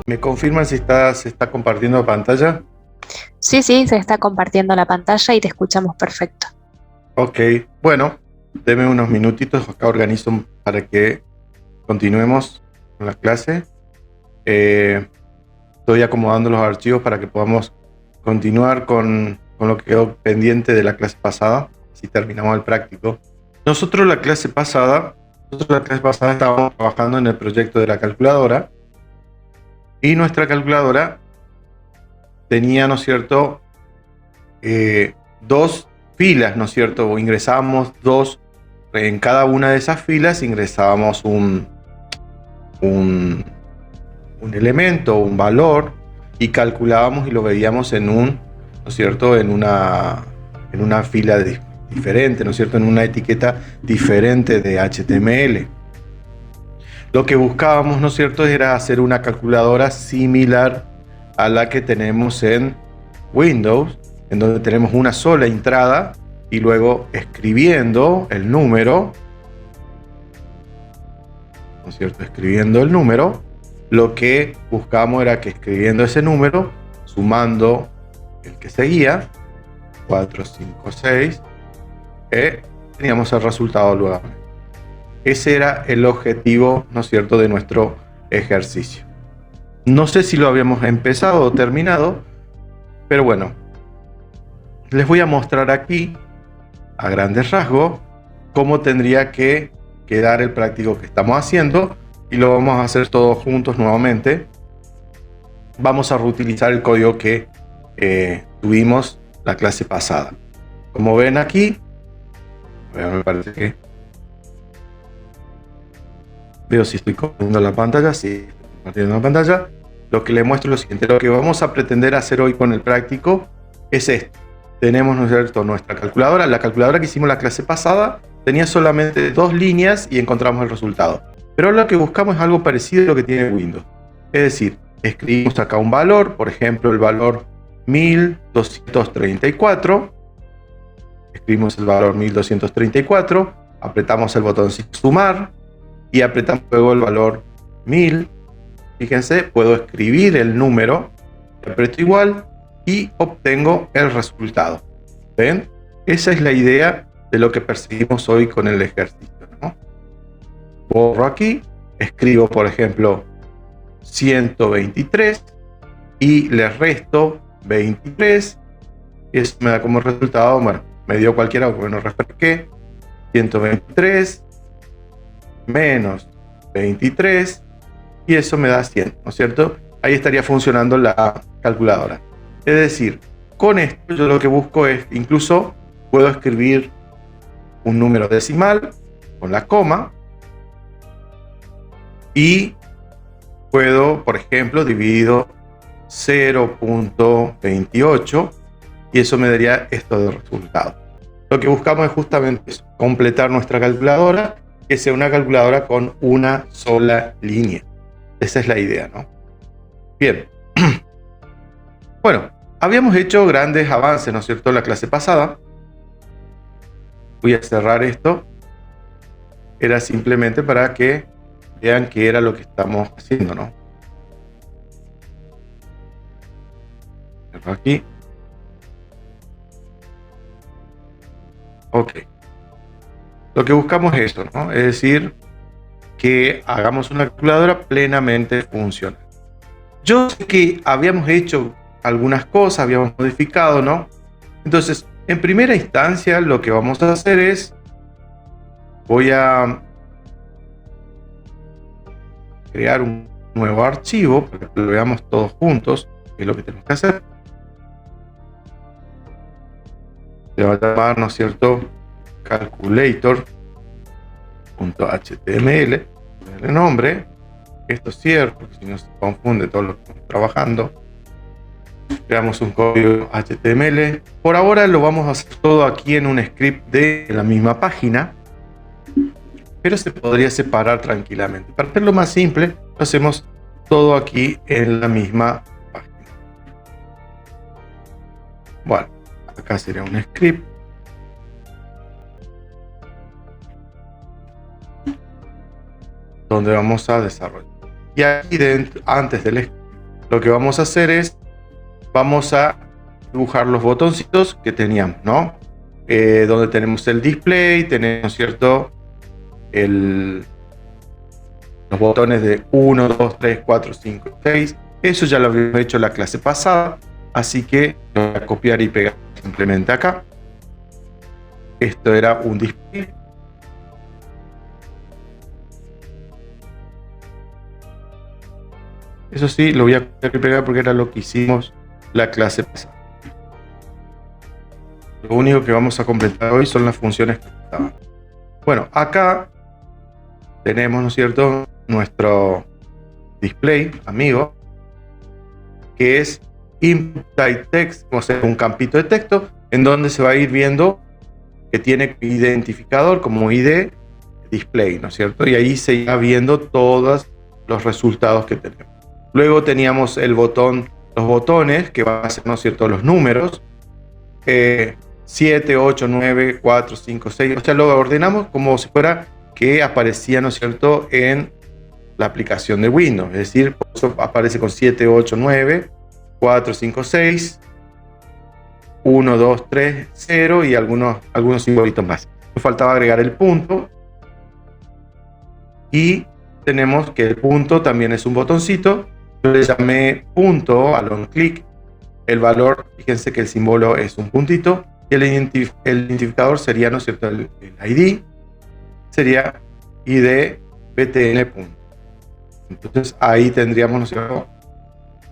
¿Me confirman si se está compartiendo pantalla? Sí, sí, se está compartiendo la pantalla y te escuchamos perfecto. Ok, bueno, deme unos minutitos, acá organizo para que continuemos con la clase. Estoy acomodando los archivos para que podamos continuar con lo que quedó pendiente de la clase pasada, si terminamos el práctico. Nosotros la clase pasada estábamos trabajando en el proyecto de la calculadora y nuestra calculadora tenía, ¿no es cierto?, dos filas, ¿no es cierto? O ingresábamos en cada una de esas filas ingresábamos un elemento, un valor, y calculábamos y lo veíamos ¿no es cierto?, en una fila diferente, ¿no es cierto?, en una etiqueta diferente de HTML. Lo que buscábamos, ¿no es cierto?, era hacer una calculadora similar a la que tenemos en Windows, en donde tenemos una sola entrada y luego escribiendo el número, ¿no es cierto?, escribiendo el número, lo que buscábamos era que escribiendo ese número, sumando el que seguía, 4, 5, 6, teníamos el resultado luego. Ese era el objetivo, ¿no es cierto?, de nuestro ejercicio. No sé si lo habíamos empezado o terminado, pero bueno, les voy a mostrar aquí, a grandes rasgos, cómo tendría que quedar el práctico que estamos haciendo, y lo vamos a hacer todos juntos nuevamente. Vamos a reutilizar el código que tuvimos la clase pasada. Como ven aquí, me parece que veo si estoy compartiendo la pantalla. Sí, estoy compartiendo la pantalla. Lo que les muestro es lo siguiente: lo que vamos a pretender hacer hoy con el práctico es esto. Tenemos, ¿no es cierto?, nuestra calculadora. La calculadora que hicimos la clase pasada tenía solamente 2 líneas y encontramos el resultado. Pero lo que buscamos es algo parecido a lo que tiene Windows. Es decir, escribimos acá un valor, por ejemplo, el valor 1234. Escribimos el valor 1234, apretamos el botoncito sumar y apretamos luego el valor 1000. Fíjense, puedo escribir el número, aprieto igual y obtengo el resultado. ¿Ven? Esa es la idea de lo que perseguimos hoy con el ejercicio, ¿no? Borro aquí, escribo, por ejemplo, 123 y le resto 23, y eso me da como resultado, bueno, me dio cualquiera porque no refresqué, 123 menos 23, y eso me da 100, ¿no es cierto? Ahí estaría funcionando la calculadora. Es decir, con esto yo lo que busco es, incluso puedo escribir un número decimal con la coma, y puedo, por ejemplo, dividido 0.28, y eso me daría esto de resultado. Lo que buscamos es justamente eso, completar nuestra calculadora, que sea una calculadora con una sola línea. Esa es la idea, ¿no? Bien. Bueno, habíamos hecho grandes avances, ¿no es cierto?, en la clase pasada. Voy a cerrar esto. Era simplemente para que vean qué era lo que estamos haciendo, ¿no? Cierro aquí. Ok. Lo que buscamos es eso, ¿no? Es decir, que hagamos una calculadora plenamente funcional. Yo sé que habíamos hecho algunas cosas, habíamos modificado, ¿no? Entonces, en primera instancia, lo que vamos a hacer es, voy a crear un nuevo archivo para que lo veamos todos juntos, que es lo que tenemos que hacer. Se va a llamar, ¿no es cierto?, calculator.html, el nombre. Esto es cierto, porque si no se confunde todo lo que estamos trabajando. Creamos un código HTML. Por ahora lo vamos a hacer todo aquí en un script de la misma página, pero se podría separar tranquilamente. Para hacerlo más simple, lo hacemos todo aquí en la misma página. Bueno, acá sería un script. Donde vamos a desarrollar. Y aquí dentro, antes del script, lo que vamos a hacer es, vamos a dibujar los botoncitos que teníamos, ¿no? Donde tenemos el display, tenemos, ¿cierto? Los botones de 1, 2, 3, 4, 5, 6. Eso ya lo habíamos hecho en la clase pasada, así que lo voy a copiar y pegar simplemente acá. Esto era un display. Eso sí, lo voy a copiar y pegar porque era lo que hicimos la clase pasada. Lo único que vamos a completar hoy son las funciones que estaban. Bueno, acá tenemos, ¿no es cierto?, nuestro display amigo, que es input type text, o sea, un campito de texto en donde se va a ir viendo que tiene identificador como ID display, ¿no es cierto? Y ahí se irá viendo todos los resultados que tenemos. Luego teníamos el botón, los botones que van a ser, ¿no es cierto?, los números 7, 8, 9, 4, 5, 6. O sea, lo ordenamos como si fuera que aparecía, ¿no es cierto?, en la aplicación de Windows. Es decir, por eso aparece con 7, 8, 9, 4, 5, 6, 1, 2, 3, 0 y algunos simbolitos más. Nos faltaba agregar el punto. Y tenemos que el punto también es un botoncito. Yo le llamé punto al on click. El valor, fíjense que el símbolo es un puntito. Y el identificador sería, ¿no es cierto?, el ID. Sería ID BTN. Entonces ahí tendríamos, ¿no es cierto?,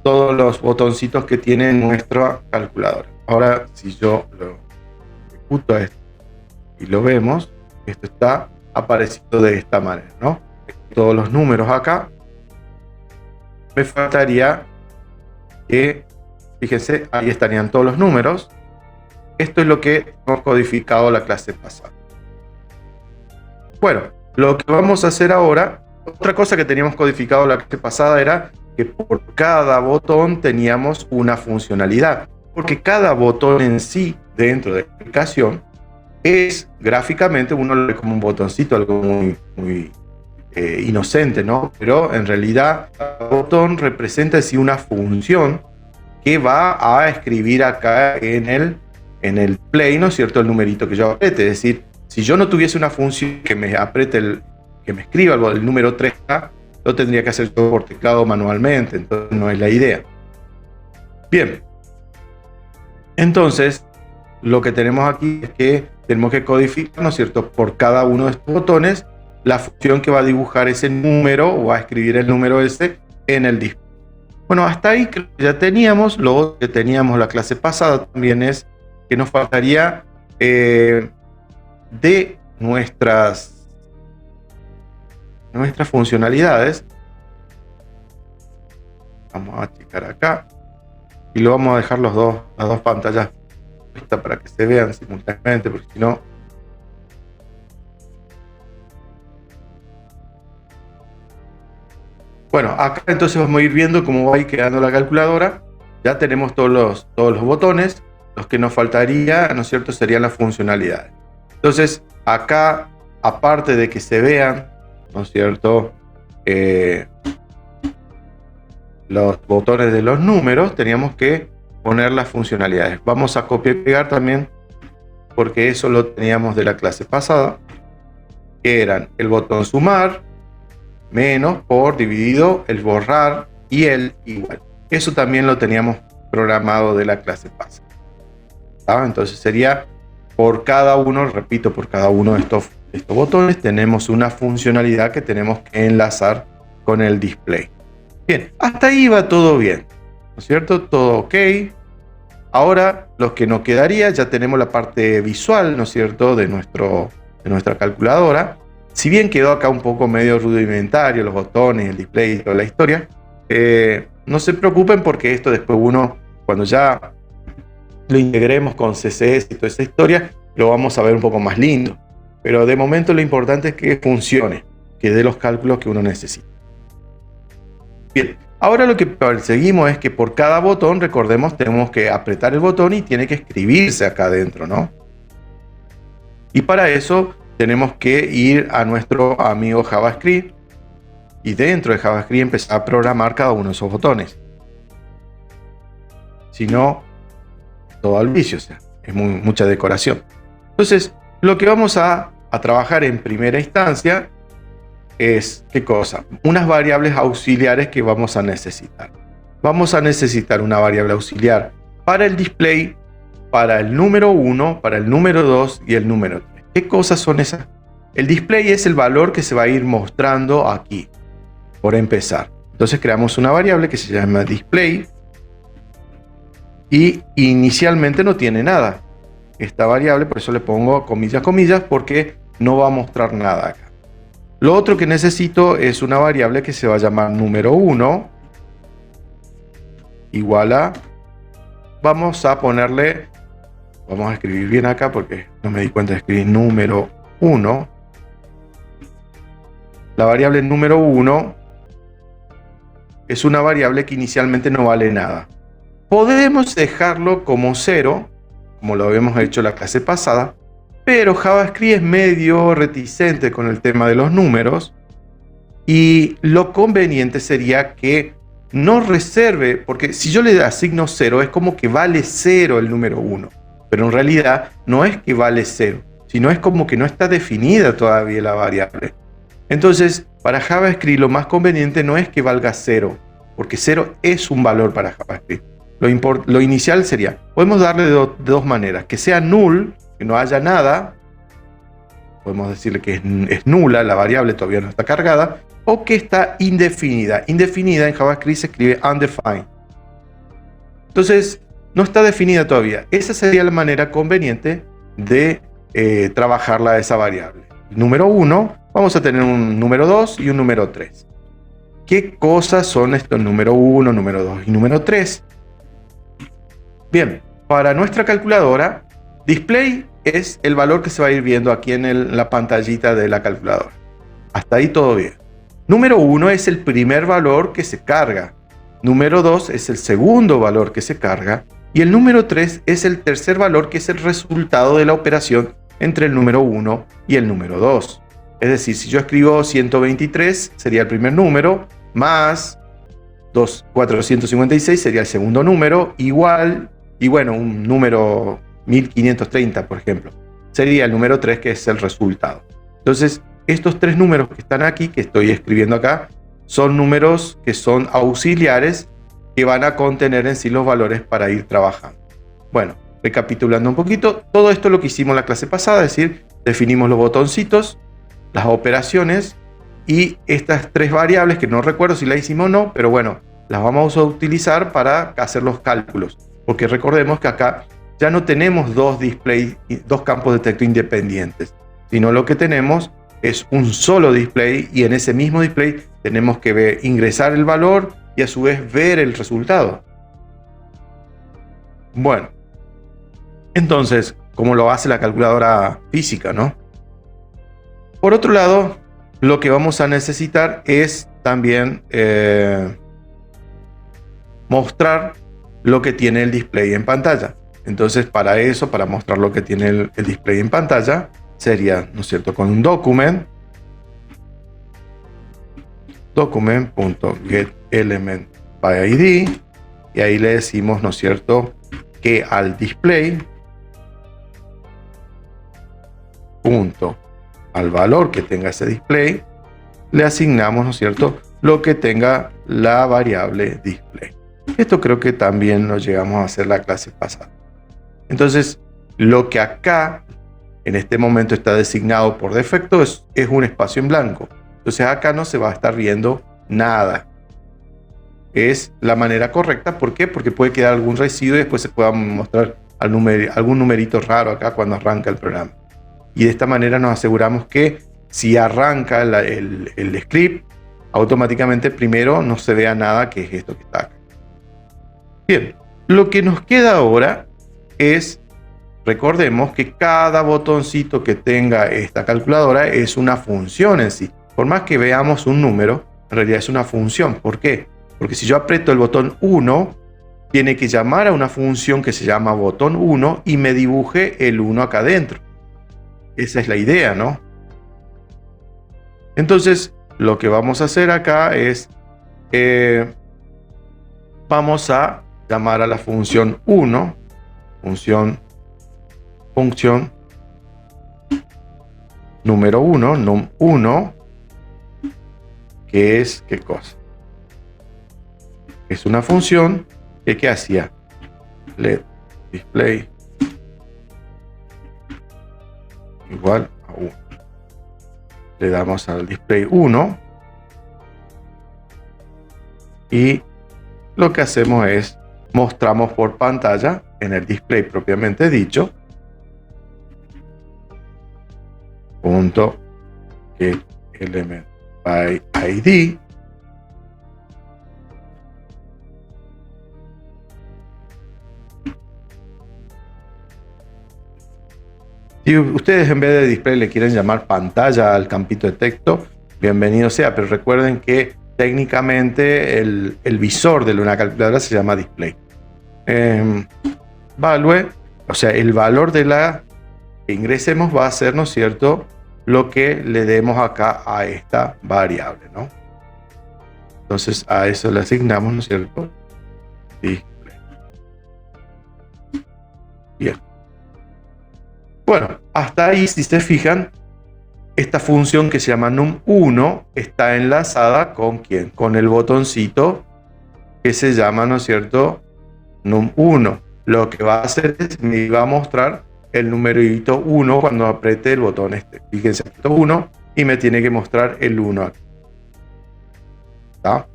todos los botoncitos que tiene nuestra calculadora. Ahora, si yo lo ejecuto a esto y lo vemos, esto está apareciendo de esta manera, ¿no? Todos los números acá. Me faltaría que, fíjense, ahí estarían todos los números. Esto es lo que hemos codificado la clase pasada. Bueno, lo que vamos a hacer ahora, otra cosa que teníamos codificado la clase pasada era que por cada botón teníamos una funcionalidad, porque cada botón en sí dentro de la aplicación es gráficamente, uno lo ve como un botoncito, algo muy inocente, ¿no? Pero en realidad cada botón representa así una función que va a escribir acá en el play, ¿no es cierto?, el numerito que yo apriete. Es decir, si yo no tuviese una función que me apriete que me escriba el número 3K, lo tendría que hacer yo por teclado manualmente, entonces no es la idea. Bien, entonces lo que tenemos aquí es que tenemos que codificar, ¿no es cierto?, por cada uno de estos botones la función que va a dibujar ese número o va a escribir el número ese en el display. Bueno, hasta ahí que ya teníamos. Lo que teníamos la clase pasada también es que nos faltaría de nuestras funcionalidades. Vamos a checar acá y lo vamos a dejar las dos pantallas puestas para que se vean simultáneamente, porque si no, bueno, acá entonces vamos a ir viendo cómo va a ir quedando la calculadora. Ya tenemos todos los botones. Los que nos faltaría, ¿no es cierto?, serían las funcionalidades. Entonces, acá, aparte de que se vean, ¿no es cierto?, los botones de los números, teníamos que poner las funcionalidades. Vamos a copiar y pegar también, porque eso lo teníamos de la clase pasada, que eran el botón sumar, menos, por, dividido, el borrar y el igual. Eso también lo teníamos programado de la clase pasada. Entonces sería por cada uno, repito, por cada uno de estos botones tenemos una funcionalidad que tenemos que enlazar con el display. Bien, hasta ahí va todo bien, ¿no es cierto? Todo ok. Ahora lo que nos quedaría, ya tenemos la parte visual, ¿no es cierto?, de nuestra calculadora. Si bien quedó acá un poco medio rudimentario, los botones, el display y toda la historia, no se preocupen, porque esto después uno, cuando ya lo integremos con CSS y toda esa historia, lo vamos a ver un poco más lindo. Pero de momento lo importante es que funcione, que dé los cálculos que uno necesita. Bien, ahora lo que perseguimos es que por cada botón, recordemos, tenemos que apretar el botón y tiene que escribirse acá adentro, ¿no? Y para eso tenemos que ir a nuestro amigo JavaScript y dentro de JavaScript empezar a programar cada uno de esos botones. sino todo al vicio, o sea, es mucha decoración. Entonces, lo que vamos a trabajar en primera instancia es, ¿qué cosa? Unas variables auxiliares que vamos a necesitar. Vamos a necesitar una variable auxiliar para el display, para el número 1, para el número 2 y el número 3. ¿Qué cosas son esas? El display es el valor que se va a ir mostrando aquí, por empezar. Entonces creamos una variable que se llama display y inicialmente no tiene nada. Esta variable, por eso le pongo comillas, comillas, porque no va a mostrar nada acá. Lo otro que necesito es una variable que se va a llamar número 1 igual a, vamos a ponerle, vamos a escribir bien acá porque no me di cuenta de escribir número 1. La variable número 1 es una variable que inicialmente no vale nada. Podemos dejarlo como 0, como lo habíamos hecho la clase pasada, pero JavaScript es medio reticente con el tema de los números y lo conveniente sería que no reserve, porque si yo le asigno 0 es como que vale 0 el número 1, pero en realidad no es que vale 0, sino es como que no está definida todavía la variable. Entonces, para JavaScript lo más conveniente no es que valga 0, porque 0 es un valor para JavaScript. Lo inicial sería, podemos darle de dos maneras, que sea null, que no haya nada, podemos decirle que es nula, la variable todavía no está cargada, o que está indefinida. Indefinida en JavaScript se escribe undefined. Entonces, no está definida todavía. Esa sería la manera conveniente de trabajarla esa variable. Número 1, vamos a tener un número 2 y un número 3. ¿Qué cosas son estos número 1, número 2 y número 3? Bien, para nuestra calculadora, display es el valor que se va a ir viendo aquí en la pantallita de la calculadora. Hasta ahí todo bien. Número 1 es el primer valor que se carga. Número 2 es el segundo valor que se carga. Y el número 3 es el tercer valor que es el resultado de la operación entre el número 1 y el número 2. Es decir, si yo escribo 123 sería el primer número, más 456 sería el segundo número, igual, y bueno, un número 1530, por ejemplo, sería el número 3 que es el resultado. Entonces, estos tres números que están aquí, que estoy escribiendo acá, son números que son auxiliares que van a contener en sí los valores para ir trabajando. Bueno, recapitulando un poquito, todo esto es lo que hicimos en la clase pasada, es decir, definimos los botoncitos, las operaciones y estas tres variables que no recuerdo si las hicimos o no, pero bueno, las vamos a utilizar para hacer los cálculos, porque recordemos que acá ya no tenemos dos campos de texto independientes, sino lo que tenemos es un solo display y en ese mismo display tenemos que ingresar el valor y a su vez ver el resultado. Bueno, entonces, como lo hace la calculadora física, ¿no? Por otro lado, lo que vamos a necesitar es también mostrar lo que tiene el display en pantalla. Entonces, para eso, para mostrar lo que tiene el display en pantalla, sería, ¿no es cierto?, con un document.getElementById, y ahí le decimos, ¿no es cierto?, que al display punto al valor que tenga ese display le asignamos, ¿no es cierto?, lo que tenga la variable display. Esto creo que también lo llegamos a hacer la clase pasada. Entonces, lo que acá en este momento está designado por defecto es un espacio en blanco. Entonces acá no se va a estar viendo nada. Es la manera correcta. ¿Por qué? Porque puede quedar algún residuo y después se pueda mostrar algún numerito raro acá cuando arranca el programa. Y de esta manera nos aseguramos que si arranca el script, automáticamente primero no se vea nada, que es esto que está acá. Bien, lo que nos queda ahora es, recordemos que cada botoncito que tenga esta calculadora es una función en sí. Por más que veamos un número, en realidad es una función. ¿Por qué? Porque si yo aprieto el botón 1, tiene que llamar a una función que se llama botón 1 y me dibuje el 1 acá adentro. Esa es la idea, ¿no? Entonces, lo que vamos a hacer acá es, vamos a llamar a la función 1, función número 1, num1, que es, ¿qué cosa? Es una función que ¿qué hacía? Let display igual a 1. Le damos al display 1 y lo que hacemos es mostramos por pantalla en el display propiamente dicho punto get element by id si ustedes en vez de display le quieren llamar pantalla al campito de texto, bienvenido sea, pero recuerden que técnicamente el visor de una calculadora se llama display. Value, o sea, el valor de la que ingresemos va a ser, ¿no es cierto?, lo que le demos acá a esta variable, ¿no? Entonces a eso le asignamos, ¿no es cierto?, display. Bien. Bueno, hasta ahí, si se fijan, esta función que se llama num1 está enlazada con ¿quién? Con el botoncito que se llama, ¿no es cierto?, num1. Lo que va a hacer es me va a mostrar el numerito 1 cuando apriete el botón este. Fíjense, aprieto 1 y me tiene que mostrar el 1 aquí. ¿Está?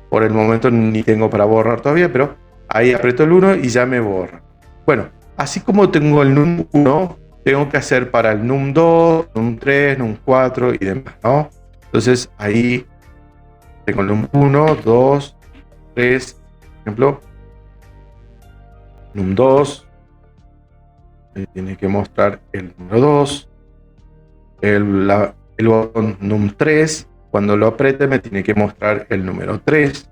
Por el momento ni tengo para borrar todavía, pero ahí aprieto el 1 y ya me borra. Bueno, así como tengo el num1, tengo que hacer para el num2, num3, num4 y demás, ¿no? Entonces ahí tengo el num1, 2, 3, por ejemplo. Num2, me tiene que mostrar el número 2. El botón num3, cuando lo apriete me tiene que mostrar el número 3.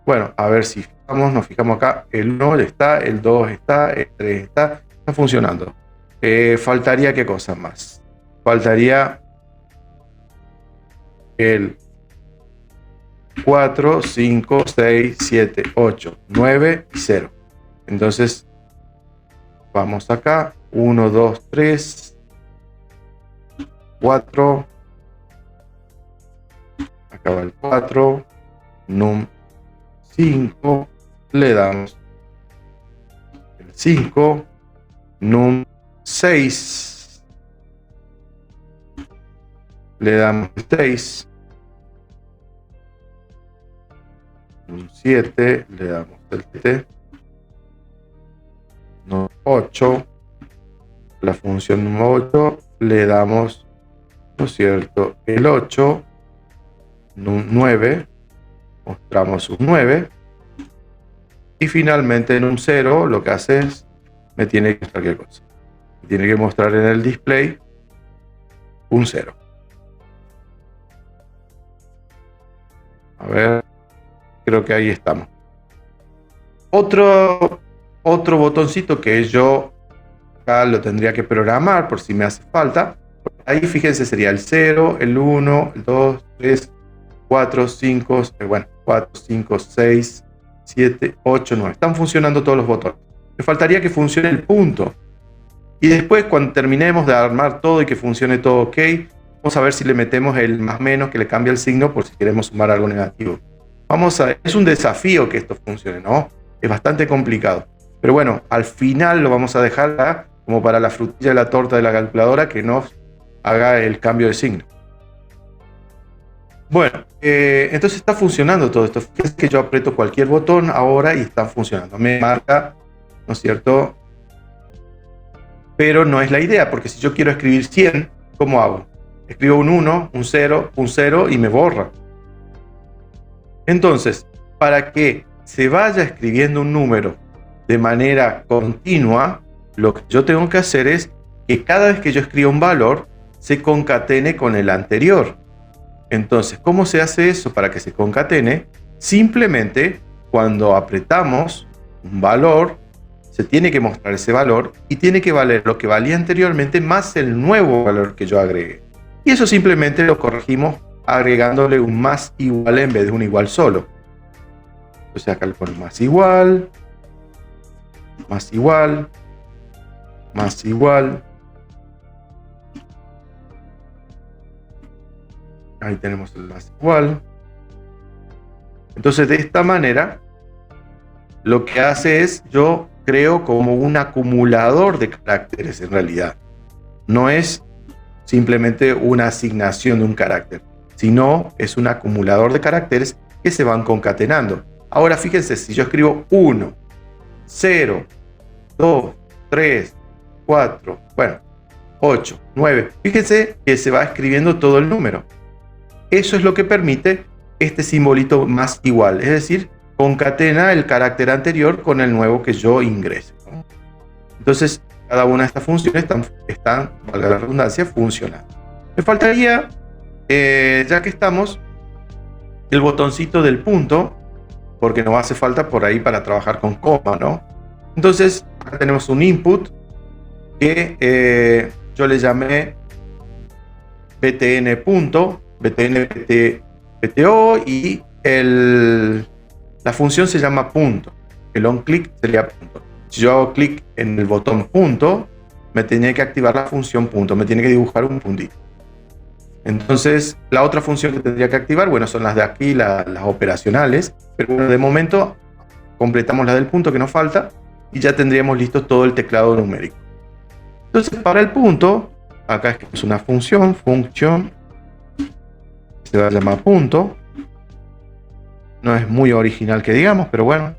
Bueno, a ver si nos fijamos acá, el 1 está, el 2 está, el 3 está funcionando. Faltaría qué cosa más. Faltaría el 4, 5, 6, 7, 8, 9 y 0. Entonces vamos acá, 1, 2, 3, 4, acá va el 4, num 5, le damos el 5, num 6, le damos el 6, num 7, le damos el 7, num 8, la función número 8, le damos, ¿no es cierto?, el 8, num 9, mostramos un 9, y finalmente en un 0 lo que hace es, me tiene que mostrar qué cosa. Me tiene que mostrar en el display un 0. A ver, creo que ahí estamos. Otro botoncito que yo acá lo tendría que programar por si me hace falta. Ahí fíjense, sería el 0, el 1, el 2, 3, 4, 5, bueno, 4, 5, 6, 7, 8, 9. Están funcionando todos los botones. Me faltaría que funcione el punto. Y después, cuando terminemos de armar todo y que funcione todo ok, vamos a ver si le metemos el más menos, que le cambia el signo por si queremos sumar algo negativo. Es un desafío que esto funcione, ¿no? Es bastante complicado. Pero bueno, al final lo vamos a dejar como para la frutilla de la torta de la calculadora que nos haga el cambio de signo. Bueno, entonces está funcionando todo esto. Fíjense que yo aprieto cualquier botón ahora y está funcionando. Me marca, ¿no es cierto? Pero no es la idea, porque si yo quiero escribir 100, ¿cómo hago? Escribo un 1, un 0 y me borra. Entonces, para que se vaya escribiendo un número de manera continua, lo que yo tengo que hacer es que cada vez que yo escriba un valor, se concatene con el anterior. Entonces, ¿cómo se hace eso para que se concatene? Simplemente, cuando apretamos un valor, se tiene que mostrar ese valor y tiene que valer lo que valía anteriormente más el nuevo valor que yo agregué. Y eso simplemente lo corregimos agregándole un más igual en vez de un igual solo. Entonces acá le pongo más igual, más igual, más igual. Ahí tenemos el más igual. Entonces de esta manera lo que hace es, yo creo como un acumulador de caracteres en realidad. No es simplemente una asignación de un carácter, sino es un acumulador de caracteres que se van concatenando. Ahora fíjense, si yo escribo 1, 0, 2, 3, 4, bueno, 8, 9, fíjense que se va escribiendo todo el número. Eso es lo que permite este simbolito más igual, es decir, concatena el carácter anterior con el nuevo que yo ingrese. Entonces, cada una de estas funciones están, valga la redundancia, funcionando. Me faltaría, ya que estamos, el botoncito del punto, porque nos hace falta por ahí para trabajar con coma, ¿no? Entonces, acá tenemos un input que yo le llamé btn punto, btn pto, y la función se llama punto. El on click sería punto. Si yo hago clic en el botón punto, me tiene que activar la función punto, me tiene que dibujar un puntito. Entonces, la otra función que tendría que activar, bueno, son las de aquí, las operacionales, pero bueno, de momento completamos la del punto que nos falta y ya tendríamos listo todo el teclado numérico. Entonces, para el punto, acá es una función, se va a llamar punto. No es muy original que digamos, pero bueno,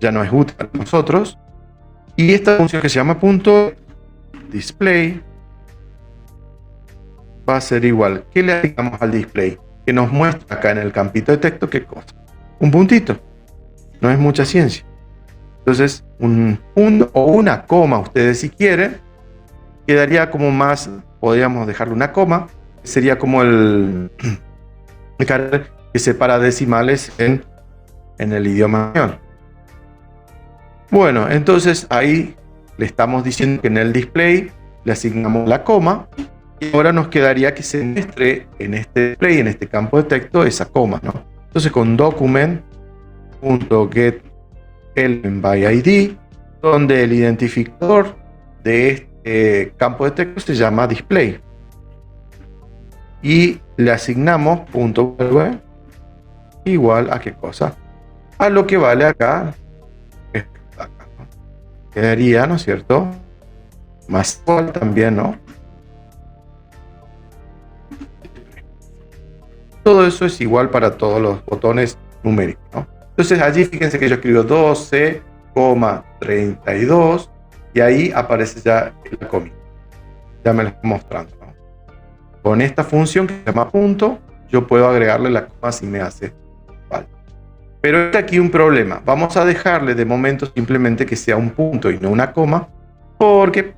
ya no es útil para nosotros. Y esta función que se llama punto display va a ser igual. ¿Qué le agregamos al display? Que nos muestra acá en el campito de texto qué cosa. Un puntito. No es mucha ciencia. Entonces, un punto o una coma, ustedes si quieren, quedaría como más, podríamos dejarle una coma, sería como el carácter que separa decimales en el idioma español. Bueno, entonces ahí le estamos diciendo que en el display le asignamos la coma y ahora nos quedaría que se muestre en este display, en este campo de texto, esa coma, ¿no? Entonces con document.getElementById, donde el identificador de este campo de texto se llama display y le asignamos punto vuelve igual a qué cosa, a lo que vale acá, ¿no? Quedaría, ¿no es cierto?, más igual también, ¿no? Todo eso es igual para todos los botones numéricos, ¿no? Entonces allí fíjense que yo escribo 12,32 y ahí aparece ya la comita. Ya me lo estoy mostrando, ¿no? Con esta función que se llama punto, yo puedo agregarle la coma si me hace falta. Pero está aquí un problema. Vamos a dejarle de momento simplemente que sea un punto y no una coma, porque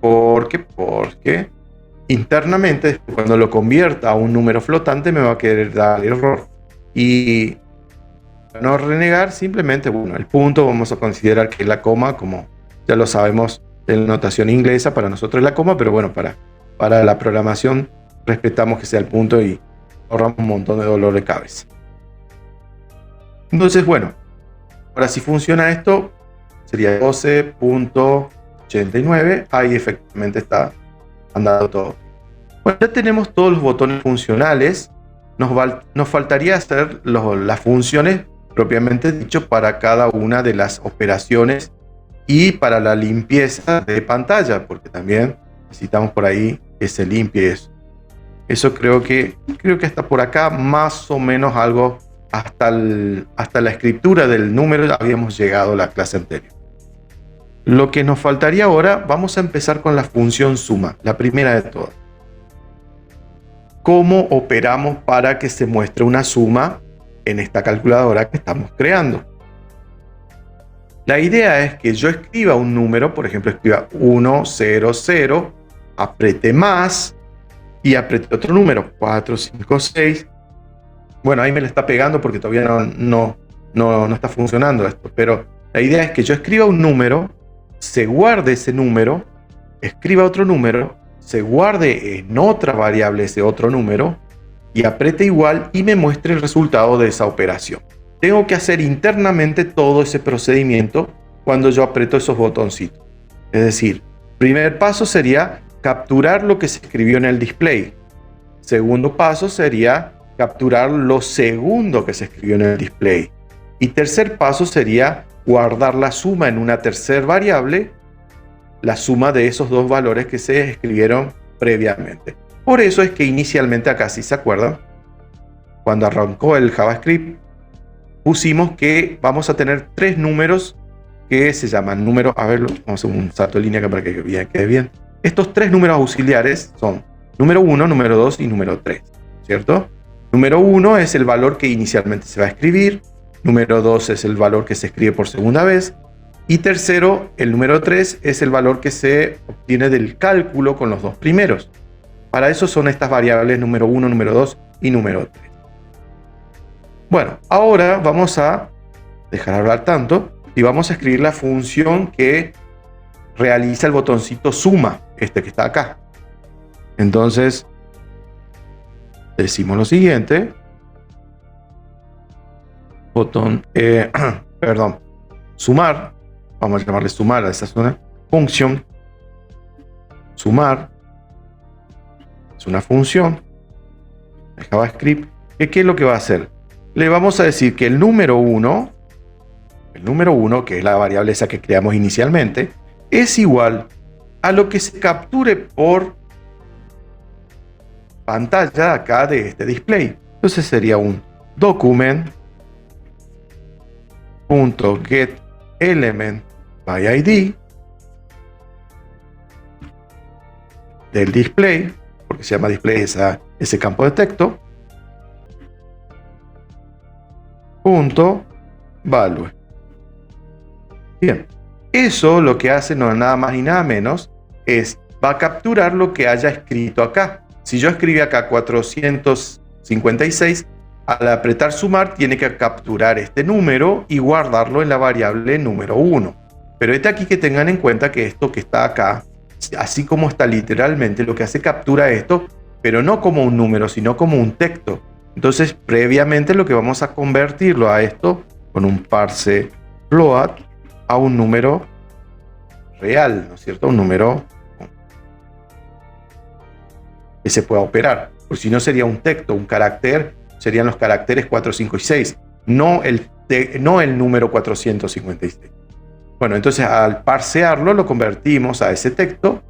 internamente, cuando lo convierta a un número flotante, me va a querer dar error. Y para no renegar, simplemente, bueno, el punto vamos a considerar que es la coma, como ya lo sabemos en la notación inglesa, para nosotros es la coma, pero bueno, para la programación respetamos que sea el punto y ahorramos un montón de dolor de cabeza. Entonces, bueno, ahora si funciona esto, sería 12.89, ahí efectivamente está andando todo. Bueno, ya tenemos todos los botones funcionales, nos faltaría hacer las funciones propiamente dicho para cada una de las operaciones y para la limpieza de pantalla, porque también necesitamos por ahí que se limpie eso. Eso creo que hasta por acá más o menos algo, hasta la escritura del número habíamos llegado a la clase anterior. Lo que nos faltaría ahora, vamos a empezar con la función suma, la primera de todas. ¿Cómo operamos para que se muestre una suma en esta calculadora que estamos creando? La idea es que yo escriba un número, por ejemplo, escriba 100, apriete más y apriete otro número, 456. Bueno, ahí me lo está pegando porque todavía no está funcionando esto, pero la idea es que yo escriba un número, se guarde ese número, escriba otro número, se guarde en otra variable ese otro número y apriete igual y me muestre el resultado de esa operación. tengo que hacer internamente todo ese procedimiento cuando yo aprieto esos botoncitos. Es decir, primer paso sería capturar lo que se escribió en el display. Segundo paso sería capturar lo segundo que se escribió en el display. Y tercer paso sería guardar la suma en una tercera variable, la suma de esos dos valores que se escribieron previamente. Por eso es que inicialmente acá, si se acuerdan, cuando arrancó el JavaScript, pusimos que vamos a tener tres números que se llaman números, a ver, vamos a hacer un salto de línea acá para que quede bien. Estos tres números auxiliares son número 1, número 2 y número 3, ¿cierto? Número 1 es el valor que inicialmente se va a escribir, número 2 es el valor que se escribe por segunda vez, y tercero, el número 3 es el valor que se obtiene del cálculo con los dos primeros. Para eso son estas variables número 1, número 2 y número 3. Bueno, ahora vamos a dejar hablar tanto y vamos a escribir la función que realiza el botoncito suma, este que está acá. Entonces, decimos lo siguiente. Botón, perdón, sumar. Vamos a llamarle sumar a esta zona. Función. Sumar. Es una función de JavaScript. ¿Qué es lo que va a hacer? Le vamos a decir que el número 1, que es la variable esa que creamos inicialmente, es igual a lo que se capture por pantalla acá de este display. Entonces sería un document.getElementById del display, porque se llama display ese campo de texto, .value. Bien, eso lo que hace no es nada más y nada menos, va a capturar lo que haya escrito acá. Si yo escribí acá 456, al apretar sumar tiene que capturar este número y guardarlo en la variable número 1. Pero aquí que tengan en cuenta que esto que está acá, así como está literalmente, lo que hace captura esto, pero no como un número, sino como un texto. Entonces, previamente lo que vamos a convertirlo a esto con un parse float a un número real, ¿no es cierto? Un número que se pueda operar. Porque si no sería un texto, un carácter, serían los caracteres 4, 5 y 6, no el número 456. Bueno, entonces al parsearlo lo convertimos a ese texto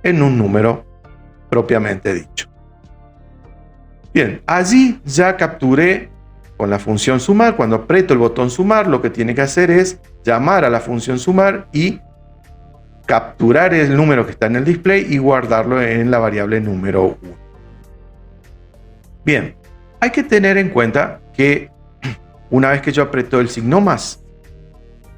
en un número propiamente dicho. Bien, allí ya capturé con la función sumar. Cuando aprieto el botón sumar, lo que tiene que hacer es llamar a la función sumar y capturar el número que está en el display y guardarlo en la variable número 1. Bien, hay que tener en cuenta que una vez que yo aprieto el signo más,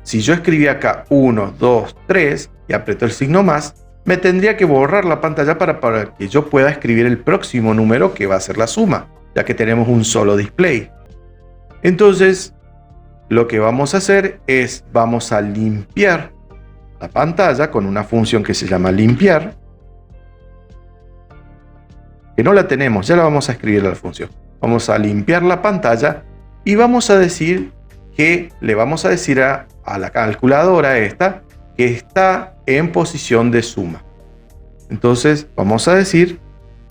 si yo escribí acá 1, 2, 3 y aprieto el signo más, me tendría que borrar la pantalla para que yo pueda escribir el próximo número que va a ser la suma, ya que tenemos un solo display. Entonces, lo que vamos a hacer es, vamos a limpiar la pantalla con una función que se llama limpiar, que no la tenemos, ya la vamos a escribir a la función. Vamos a limpiar la pantalla y vamos a decir que le vamos a decir a la calculadora esta que está en posición de suma. Entonces vamos a decir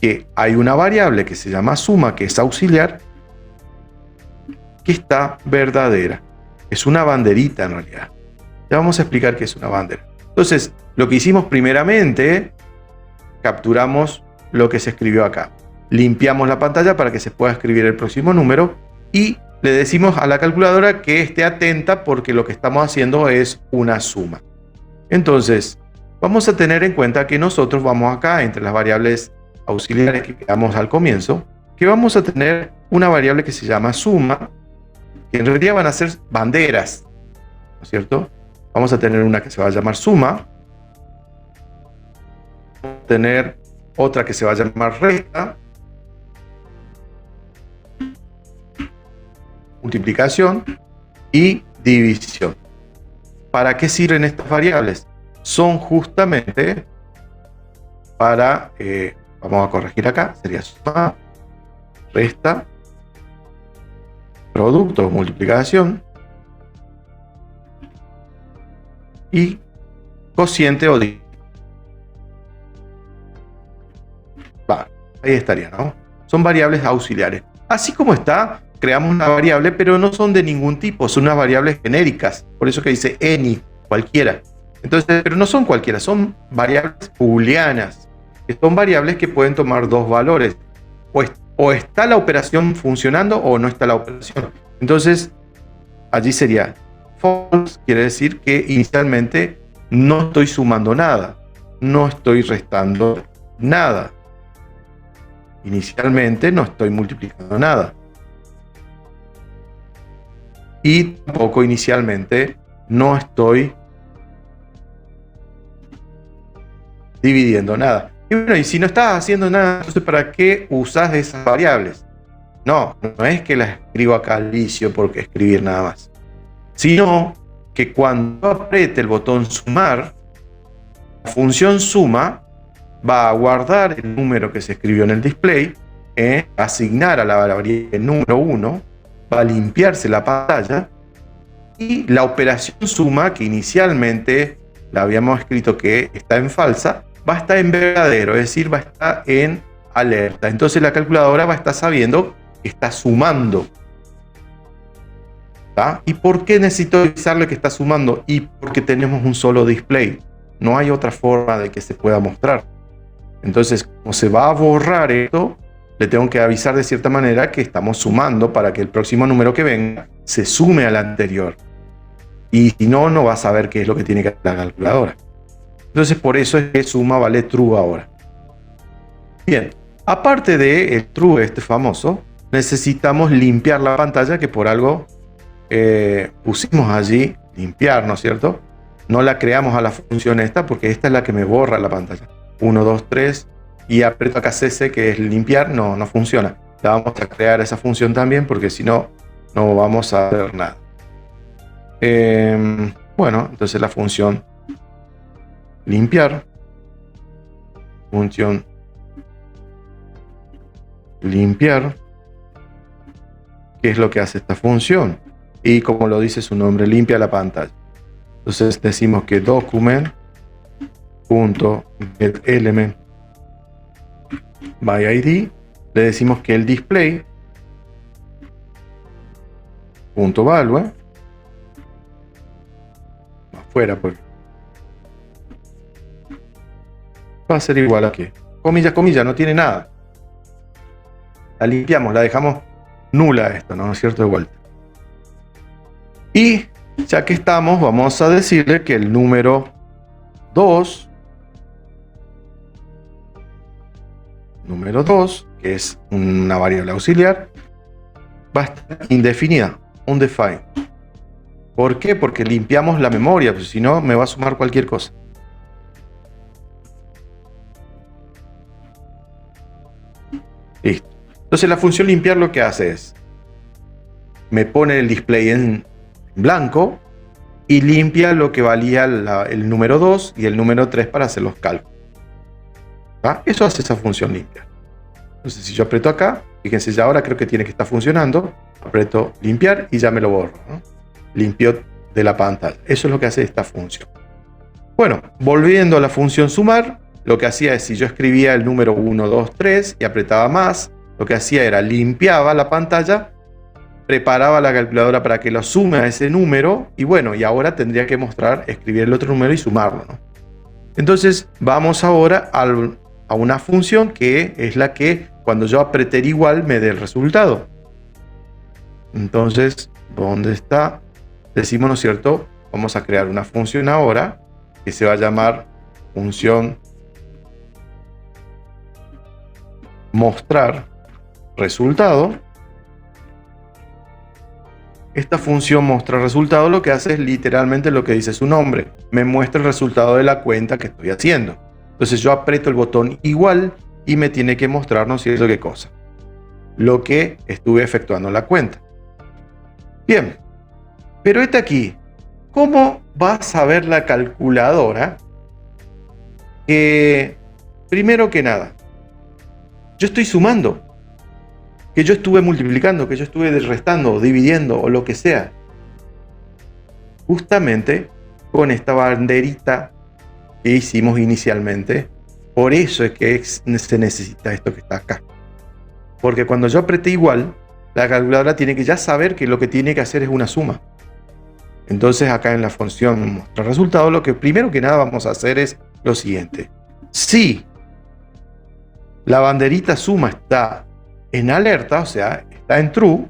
que hay una variable que se llama suma, que es auxiliar, que está verdadera. Es una banderita en realidad. Ya vamos a explicar qué es una bandera. Entonces, lo que hicimos primeramente, capturamos lo que se escribió acá. Limpiamos la pantalla para que se pueda escribir el próximo número y le decimos a la calculadora que esté atenta porque lo que estamos haciendo es una suma. Entonces, vamos a tener en cuenta que nosotros vamos acá, entre las variables auxiliares que creamos al comienzo, que vamos a tener una variable que se llama suma, que en realidad van a ser banderas, ¿no es cierto? Vamos a tener una que se va a llamar suma, vamos a tener otra que se va a llamar resta, multiplicación y división. ¿Para qué sirven estas variables? Son justamente para, vamos a corregir acá, sería suma, resta producto o multiplicación, y cociente o división. Ahí estaría, ¿no? Son variables auxiliares. Así como está, creamos una variable, pero no son de ningún tipo, son unas variables genéricas. Por eso que dice any, cualquiera. Entonces, pero no son cualquiera, son variables booleanas, que son variables que pueden tomar dos valores. O está la operación funcionando o no está la operación. Entonces, allí sería false, quiere decir que inicialmente no estoy sumando nada, no estoy restando nada. Inicialmente no estoy multiplicando nada. Y tampoco inicialmente no estoy dividiendo nada. Y bueno, y si no estás haciendo nada, entonces ¿para qué usas esas variables? No es que las escribo acá al inicio porque escribir nada más. Sino que cuando apriete el botón sumar, la función suma va a guardar el número que se escribió en el display, asignar a la variable número 1, va a limpiarse la pantalla y la operación suma, que inicialmente la habíamos escrito que está en falsa, va a estar en verdadero, es decir, va a estar en alerta. Entonces la calculadora va a estar sabiendo que está sumando. ¿Tá? ¿Y por qué necesito avisarle que está sumando? Y porque tenemos un solo display. No hay otra forma de que se pueda mostrar. Entonces, como se va a borrar esto, le tengo que avisar de cierta manera que estamos sumando para que el próximo número que venga se sume al anterior. Y si no, no va a saber qué es lo que tiene que hacer la calculadora. Entonces, por eso es que suma vale true ahora. Bien, aparte de el true este famoso, necesitamos limpiar la pantalla, que por algo pusimos allí limpiar, ¿no es cierto? No la creamos a la función esta, porque esta es la que me borra la pantalla. 1, 2, 3, y aprieto acá CC, que es limpiar, no funciona. La vamos a crear esa función también, porque si no, no vamos a hacer nada. Bueno, entonces la función limpiar, función limpiar, ¿qué es lo que hace esta función? Y como lo dice su nombre, limpia la pantalla. Entonces decimos que document.getElement by ID, le decimos que el display .value afuera, pues va a ser igual a que comillas, comillas, no tiene nada. La limpiamos, la dejamos nula esto, ¿no es cierto? De vuelta. Y ya que estamos, vamos a decirle que el número 2, que es una variable auxiliar, va a estar indefinida, undefined. ¿Por qué? Porque limpiamos la memoria, pues si no me va a sumar cualquier cosa. Listo. Entonces la función limpiar lo que hace es, me pone el display en blanco y limpia lo que valía el número 2 y el número 3 para hacer los cálculos. ¿Va? Eso hace esa función limpiar. Entonces si yo aprieto acá, fíjense, ya ahora creo que tiene que estar funcionando, aprieto limpiar y ya me lo borro, ¿no? Limpio de la pantalla. Eso es lo que hace esta función. Bueno, volviendo a la función sumar, lo que hacía es, si yo escribía el número 1, 2, 3 y apretaba más, lo que hacía era limpiaba la pantalla, preparaba la calculadora para que lo sume a ese número y bueno, y ahora tendría que mostrar, escribir el otro número y sumarlo, ¿no? Entonces vamos ahora a una función que es la que cuando yo apreté igual me dé el resultado. Entonces, ¿dónde está? Decimos, ¿no es cierto? Vamos a crear una función ahora que se va a llamar función mostrar resultado. Esta función mostrar resultado lo que hace es literalmente lo que dice su nombre. Me muestra el resultado de la cuenta que estoy haciendo. Entonces yo aprieto el botón igual y me tiene que mostrar, ¿no es cierto?, qué cosa. Lo que estuve efectuando en la cuenta. Bien. Pero este aquí, ¿cómo va a saber la calculadora que, primero que nada, yo estoy sumando? que yo estuve multiplicando, que yo estuve restando, dividiendo o lo que sea. Justamente con esta banderita que hicimos inicialmente. Por eso es que se necesita esto que está acá. Porque cuando yo apreté igual, la calculadora tiene que ya saber que lo que tiene que hacer es una suma. Entonces acá en la función mostrar resultado, lo que primero que nada vamos a hacer es lo siguiente. Si la banderita suma está en alerta, o sea, está en true,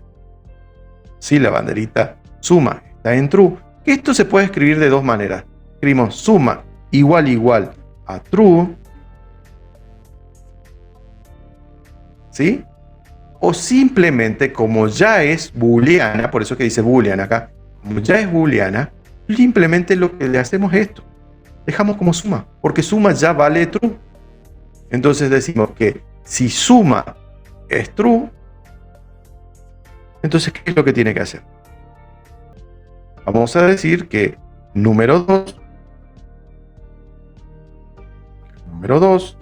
si la banderita suma está en true, esto se puede escribir de dos maneras. Escribimos suma igual a true, ¿sí? O simplemente, como ya es booleana, por eso que dice boolean acá, como ya es booleana, simplemente lo que le hacemos es esto. Dejamos como suma, porque suma ya vale true. Entonces decimos que si suma es true, entonces ¿qué es lo que tiene que hacer? Vamos a decir que número 2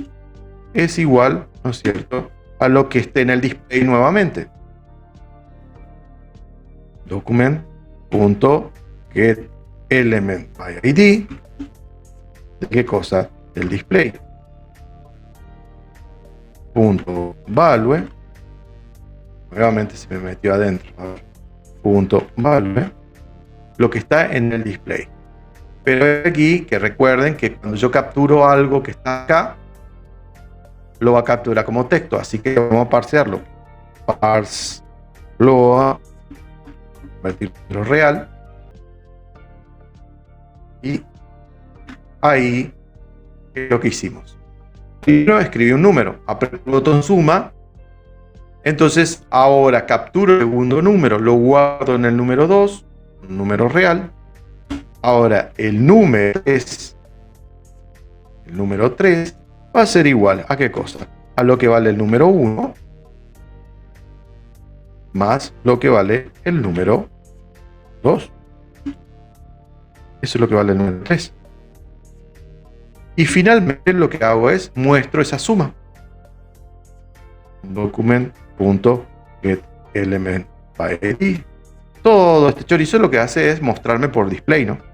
es igual, ¿no es cierto?, a lo que esté en el display nuevamente. Document.getElementById. ¿De qué cosa? Del display. .value. Nuevamente se me metió adentro. .value. Lo que está en el display. Pero aquí que recuerden que cuando yo capturo algo que está acá, lo va a capturar como texto, así que vamos a parsearlo. Parse float, convertirlo real, y ahí es lo que hicimos. Primero escribí un número, aprieto el botón suma, entonces ahora capturo el segundo número, lo guardo en el número 2, un número real. Ahora el número 3 va a ser igual a ¿qué cosa? A lo que vale el número 1 más lo que vale el número 2. Eso es lo que vale el número 3. Y finalmente lo que hago es muestro esa suma. Document.getElementById. Todo este chorizo lo que hace es mostrarme por display, ¿no?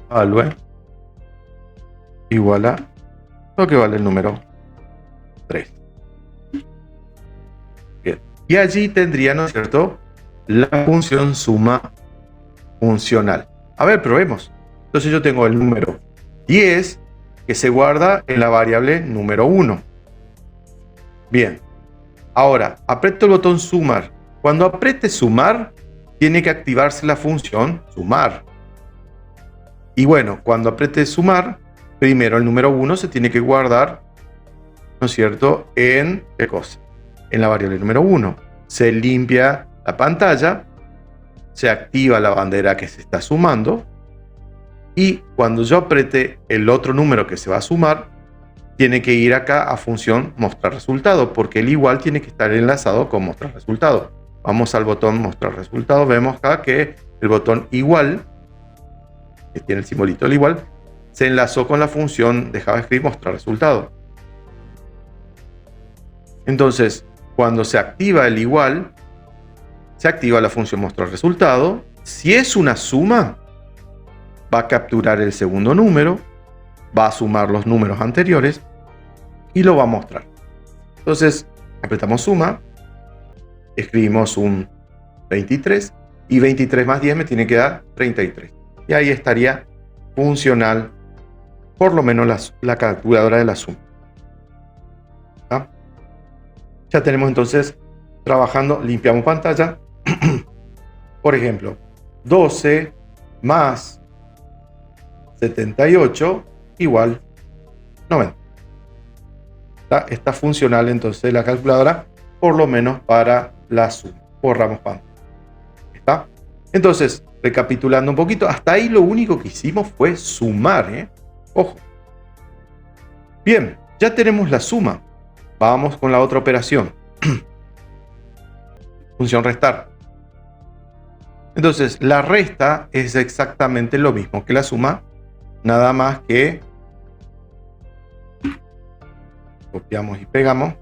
Value igual a lo que vale el número 3. Bien. Y allí tendría, ¿no es cierto?, la función suma funcional. A ver, probemos. Entonces yo tengo el número 10 que se guarda en la variable número 1. Bien. Ahora, aprieto el botón sumar. Cuando apriete sumar, tiene que activarse la función sumar. Y bueno, cuando apriete sumar, primero el número 1 se tiene que guardar, ¿no es cierto?, en ¿qué cosa? En la variable número 1. Se limpia la pantalla, se activa la bandera que se está sumando, y cuando yo apriete el otro número que se va a sumar, tiene que ir acá a función mostrar resultado, porque el igual tiene que estar enlazado con mostrar resultado. Vamos al botón mostrar resultado, vemos acá que el botón igual, que tiene el simbolito del igual, se enlazó con la función de JavaScript mostrar resultado. Entonces, cuando se activa el igual, se activa la función mostrar resultado. Si es una suma, va a capturar el segundo número, va a sumar los números anteriores y lo va a mostrar. Entonces, apretamos suma, escribimos un 23 y 23 más 10 me tiene que dar 33. Y ahí estaría funcional, por lo menos la calculadora de la suma. ¿Ah? Ya tenemos entonces trabajando, limpiamos pantalla. Por ejemplo, 12 más 78 igual 90. Está funcional entonces la calculadora, por lo menos para la suma. Borramos pantalla. ¿Está? Entonces, recapitulando un poquito, hasta ahí lo único que hicimos fue sumar, ¿eh? Ojo. Bien, ya tenemos la suma. Vamos con la otra operación. Función restar. Entonces, la resta es exactamente lo mismo que la suma, nada más que Copiamos y pegamos.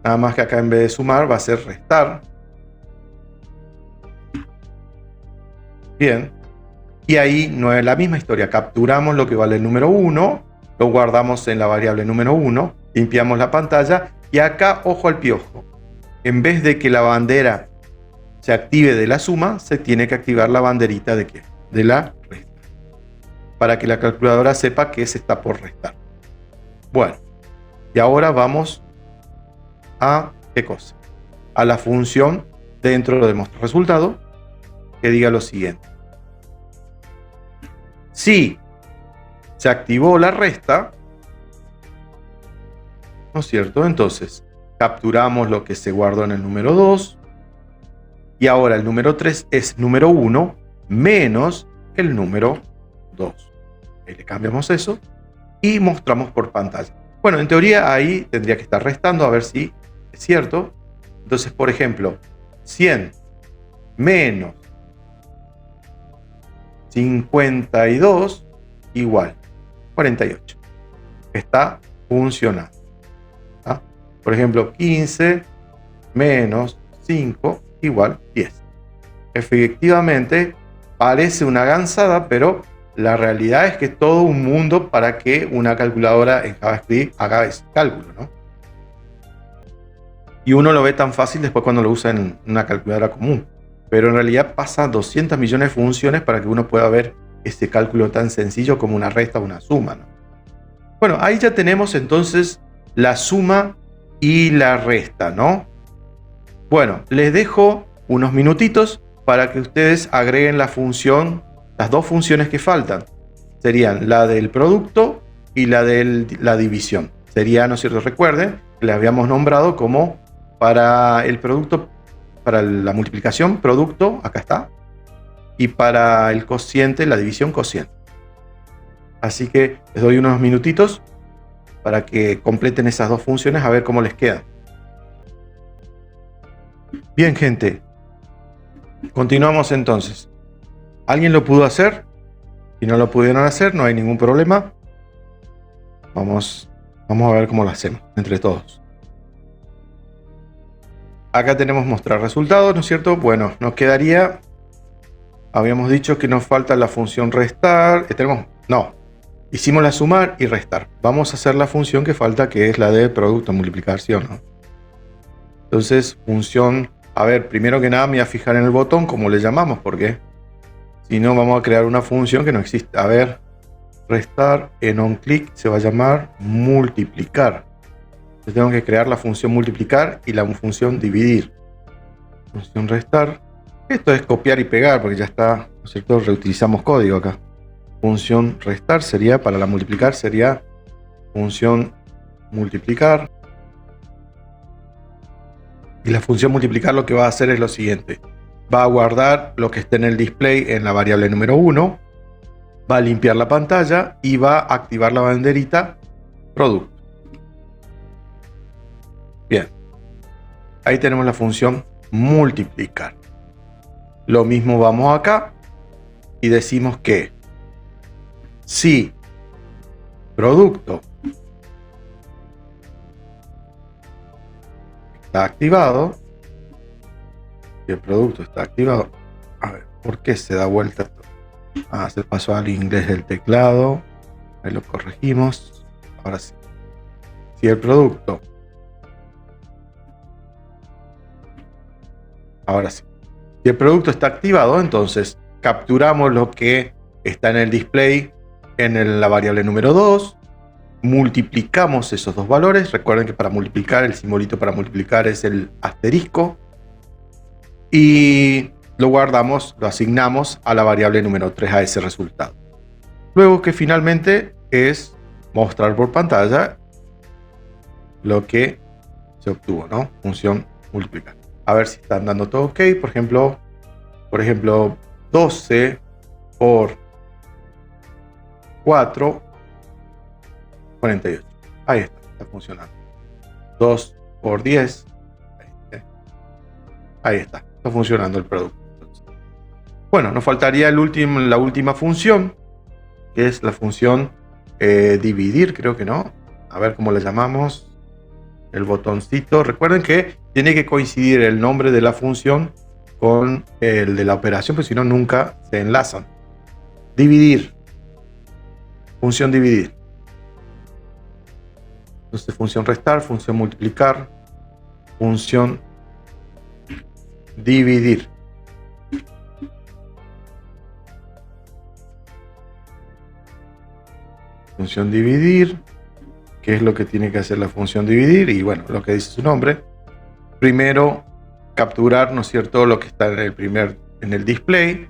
Nada más que acá en vez de sumar va a ser restar. Bien. Y ahí no es la misma historia. Capturamos lo que vale el número 1, lo guardamos en la variable número 1, limpiamos la pantalla y acá, ojo al piojo. En vez de que la bandera se active de la suma, se tiene que activar la banderita de ¿qué? De la resta. Para que la calculadora sepa que se está por restar. Bueno, y ahora vamos a ¿qué cosa? A la función dentro de mostrar resultado que diga lo siguiente. Si se activó la resta, ¿no es cierto? Entonces, capturamos lo que se guardó en el número 2. Y ahora el número 3 es número 1 menos el número 2. Ahí le cambiamos eso y mostramos por pantalla. Bueno, en teoría ahí tendría que estar restando a ver si es cierto. Entonces, por ejemplo, 100 menos 52 igual 48. Está funcionando. ¿Ah? Por ejemplo, 15 menos 5 igual 10. Efectivamente, parece una gansada, pero la realidad es que es todo un mundo para que una calculadora en JavaScript haga ese cálculo, ¿no? Y uno lo ve tan fácil después cuando lo usa en una calculadora común. Pero en realidad pasa 200 millones de funciones para que uno pueda ver ese cálculo tan sencillo como una resta o una suma, ¿no? Bueno, ahí ya tenemos entonces la suma y la resta, ¿no? Bueno, les dejo unos minutitos para que ustedes agreguen la función, las dos funciones que faltan. Serían la del producto y la de la división. Sería, ¿no es cierto? Recuerden que le habíamos nombrado como para el producto, para la multiplicación, producto, acá está. Y para el cociente, la división, cociente. Así que les doy unos minutitos para que completen esas dos funciones a ver cómo les queda. Bien, gente. Continuamos entonces. ¿Alguien lo pudo hacer? Si no lo pudieron hacer, no hay ningún problema. Vamos a ver cómo lo hacemos entre todos. Acá tenemos mostrar resultados, ¿no es cierto? Bueno, nos quedaría... Habíamos dicho que nos falta la función restar. Hicimos la sumar y restar. Vamos a hacer la función que falta, que es la de producto, multiplicación, ¿no? Entonces, función... A ver, primero que nada me voy a fijar en el botón, como le llamamos, porque si no vamos a crear una función que no existe. A ver, restar en onClick se va a llamar multiplicar. Entonces tengo que crear la función multiplicar y la función dividir. Función restar. Esto es copiar y pegar, porque ya está, ¿no es cierto? Reutilizamos código acá. Función restar sería, para la multiplicar sería función multiplicar. Y la función multiplicar lo que va a hacer es lo siguiente. Va a guardar lo que esté en el display en la variable número 1. Va a limpiar la pantalla y va a activar la banderita producto. Bien. Ahí tenemos la función multiplicar. Lo mismo vamos acá y decimos que si producto está activado, si el producto está activado, a ver, ¿por qué se da vuelta esto? Se pasó al inglés del teclado, ahí lo corregimos, ahora sí. Si el producto, ahora sí, si el producto está activado, entonces capturamos lo que está en el display en la variable número 2, multiplicamos esos dos valores. Recuerden que para multiplicar, el simbolito para multiplicar es el asterisco. Y lo guardamos, lo asignamos a la variable número 3, a ese resultado. Luego que finalmente es mostrar por pantalla lo que se obtuvo, ¿no? Función multiplicar. A ver si están dando todo ok. Por ejemplo, 12 por 4, 48. Ahí está funcionando. 2 por 10. Ahí está funcionando el producto. Bueno, nos faltaría la última función, que es la función dividir, creo que no. A ver cómo la llamamos. el botoncito. Recuerden que tiene que coincidir el nombre de la función con el de la operación, porque si no, nunca se enlazan. Dividir. Función dividir. Entonces, función restar, función multiplicar, función dividir. Función dividir. ¿Qué es lo que tiene que hacer la función dividir? Y bueno, lo que dice su nombre. Primero, capturar, ¿no es cierto?, lo que está en el display.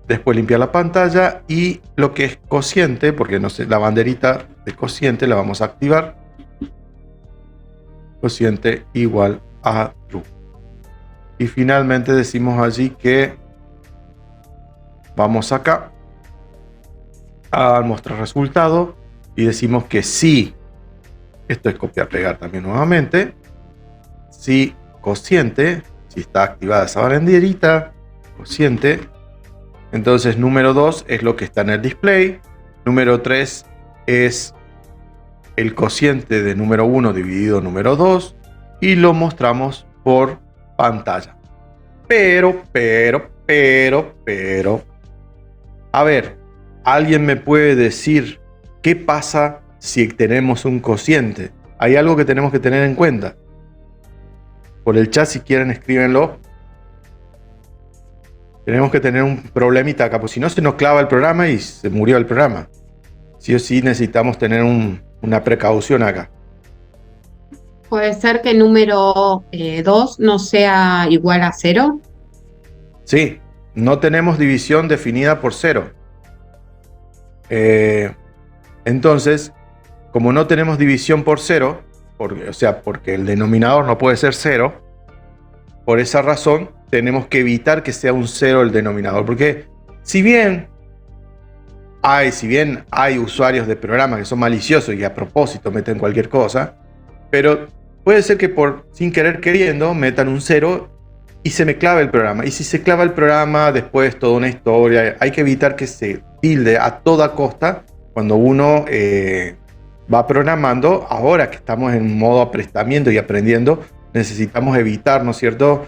Después limpiar la pantalla y lo que es cociente, porque no sé, la banderita de cociente la vamos a activar. Cociente igual a true. Y finalmente decimos allí que vamos acá a mostrar resultado y decimos que sí, esto es copiar pegar también nuevamente, si cociente, si está activada esa banderita, cociente, entonces número 2 es lo que está en el display, número 3 es el cociente de número 1 dividido número 2 y lo mostramos por pantalla. Pero, a ver, ¿alguien me puede decir qué pasa si tenemos un cociente? Hay algo que tenemos que tener en cuenta. Por el chat, si quieren, escríbenlo. Tenemos que tener un problemita acá, porque si no se nos clava el programa y se murió el programa. Sí o sí necesitamos tener una precaución acá. ¿Puede ser que el número 2 no sea igual a 0? Sí, no tenemos división definida por 0. Entonces, como no tenemos división por 0, porque el denominador no puede ser 0, por esa razón tenemos que evitar que sea un 0 el denominador. Porque si bien hay usuarios de programas que son maliciosos y a propósito meten cualquier cosa, pero puede ser que sin querer queriendo metan un 0 y se me clava el programa. Y si se clava el programa, después toda una historia. Hay que evitar que se tilde a toda costa cuando uno va programando. Ahora que estamos en modo aprestamiento y aprendiendo, necesitamos evitar, ¿no es cierto?,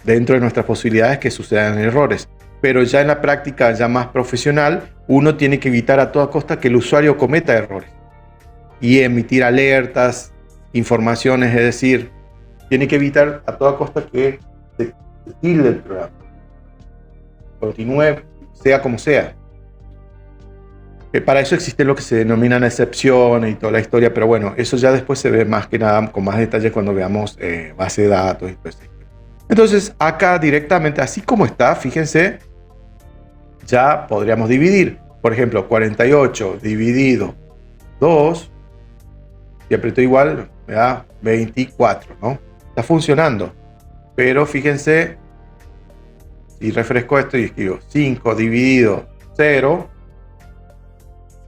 dentro de nuestras posibilidades que sucedan errores. Pero ya en la práctica ya más profesional, uno tiene que evitar a toda costa que el usuario cometa errores y emitir alertas, informaciones, es decir, tiene que evitar a toda costa que se tilde el programa. Continúe, sea como sea. Para eso existen lo que se denominan excepciones y toda la historia, pero bueno, eso ya después se ve más que nada con más detalle cuando veamos base de datos y todo eso. Entonces, acá directamente, así como está, fíjense, ya podríamos dividir. Por ejemplo, 48 dividido 2, y aprieto igual, me da 24, ¿no? Está funcionando. Pero fíjense, si refresco esto y escribo 5 dividido 0,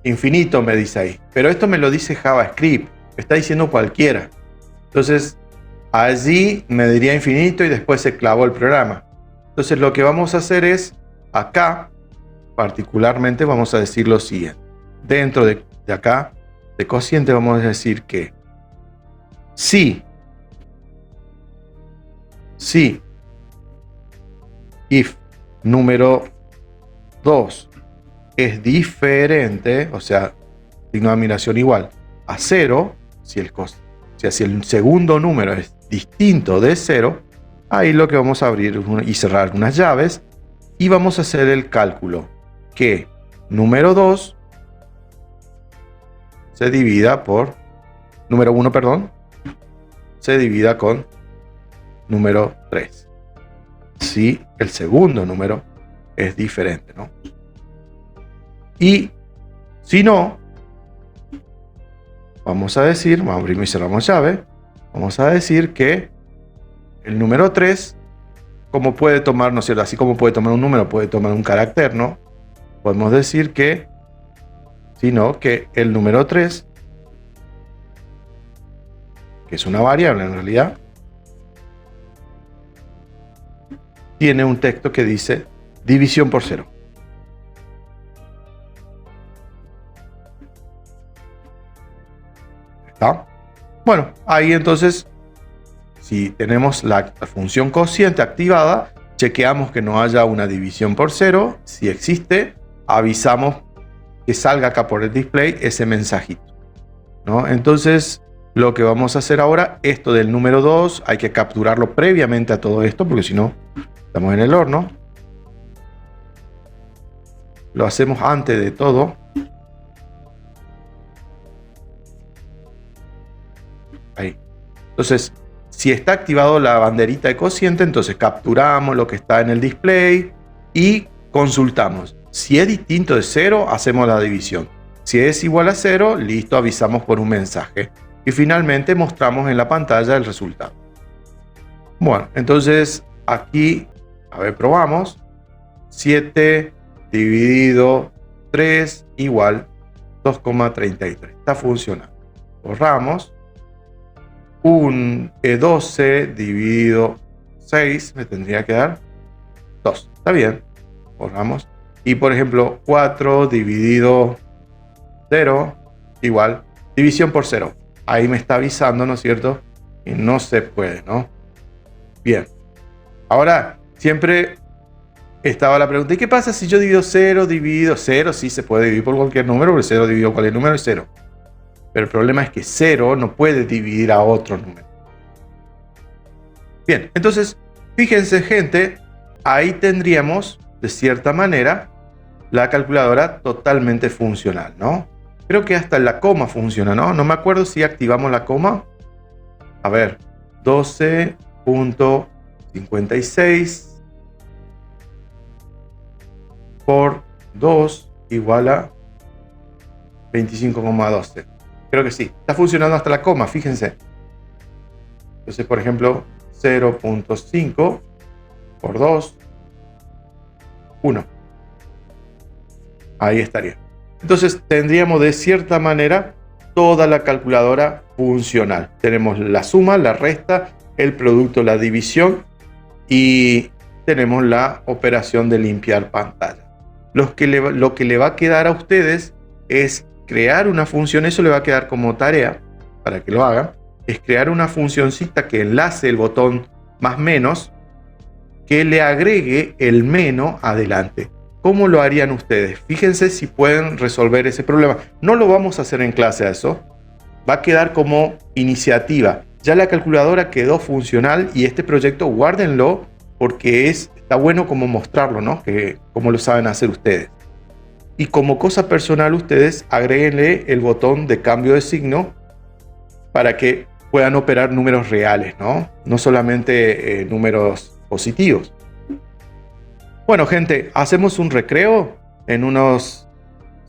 infinito me dice ahí. Pero esto me lo dice JavaScript, me está diciendo cualquiera. Entonces, allí me diría infinito y después se clavó el programa. Entonces, lo que vamos a hacer es, acá, particularmente, vamos a decir lo siguiente. Dentro de acá, de cociente, vamos a decir que si if número 2 es diferente, o sea, signo de admiración igual a 0, si el segundo número es distinto de 0, ahí lo que vamos a abrir y cerrar unas llaves y vamos a hacer el cálculo que número 2 se divida por número 1, perdón, se divida con número 3. Si el segundo número es diferente, ¿no? Y si no, vamos a decir, vamos a abrir y cerramos llave, vamos a decir que el número 3, como puede tomar, ¿no es cierto? Así como puede tomar un número, puede tomar un carácter, ¿no? Podemos decir que, si no, que el número 3, que es una variable en realidad, tiene un texto que dice división por 0. ¿Está? Bueno, ahí entonces, si tenemos la función cociente activada, chequeamos que no haya una división por 0. Si existe, avisamos que salga acá por el display ese mensajito, ¿no? Entonces, lo que vamos a hacer ahora, esto del número 2, hay que capturarlo previamente a todo esto, porque si no, estamos en el horno. Lo hacemos antes de todo. Ahí. Entonces, si está activado la banderita de cociente, entonces capturamos lo que está en el display y consultamos. Si es distinto de 0, hacemos la división. Si es igual a 0, listo, avisamos por un mensaje. Y finalmente mostramos en la pantalla el resultado. Bueno, entonces aquí, a ver, probamos. 7 dividido 3 igual 2,33. Está funcionando. Borramos. 12 dividido 6 me tendría que dar 2. Está bien. Borramos. Y por ejemplo, 4 dividido 0 igual división por 0. Ahí me está avisando, ¿no es cierto? Y no se puede, ¿no? Bien. Ahora, siempre estaba la pregunta, ¿y qué pasa si yo divido 0, divido 0? Sí, se puede dividir por cualquier número, porque 0 dividido cualquier número es 0. Pero el problema es que 0 no puede dividir a otro número. Bien, entonces, fíjense, gente, ahí tendríamos, de cierta manera, la calculadora totalmente funcional, ¿no? Creo que hasta la coma funciona, ¿no? No me acuerdo si activamos la coma. A ver, 12.56 por 2 igual a 25,12. Creo que sí. Está funcionando hasta la coma, fíjense. Entonces, por ejemplo, 0.5 por 2, 1. Ahí estaría. Entonces, tendríamos de cierta manera toda la calculadora funcional. Tenemos la suma, la resta, el producto, la división y tenemos la operación de limpiar pantalla. Lo que le va a quedar a ustedes es crear una función, eso le va a quedar como tarea para que lo hagan, es crear una funcioncita que enlace el botón más menos, que le agregue el menos adelante. ¿Cómo lo harían ustedes? Fíjense si pueden resolver ese problema. No lo vamos a hacer en clase a eso, va a quedar como iniciativa. Ya la calculadora quedó funcional y este proyecto guárdenlo porque está bueno como mostrarlo, ¿no? Que como lo saben hacer ustedes. Y como cosa personal, ustedes agréguenle el botón de cambio de signo para que puedan operar números reales, ¿no? No solamente números positivos. Bueno, gente, hacemos un recreo. En unos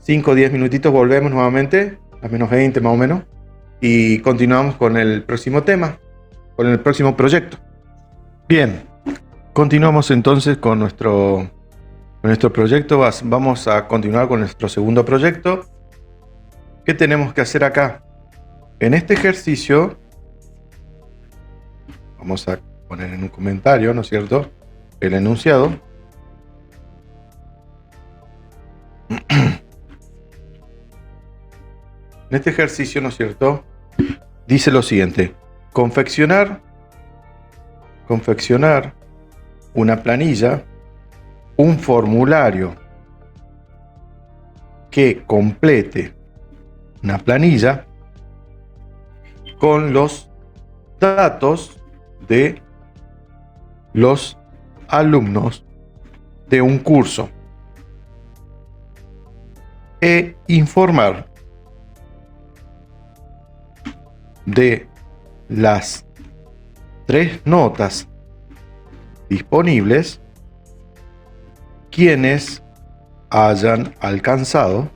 5 o 10 minutitos volvemos nuevamente, a menos 20 más o menos, y continuamos con el próximo tema, con el próximo proyecto. Bien, continuamos entonces con nuestro proyecto. Vamos a continuar con nuestro segundo proyecto. ¿Qué tenemos que hacer acá? En este ejercicio, vamos a poner en un comentario, ¿no es cierto?, el enunciado. En este ejercicio, ¿no es cierto?, dice lo siguiente: confeccionar una planilla, un formulario que complete una planilla con los datos de los alumnos de un curso e informar de las 3 notas disponibles quienes hayan alcanzado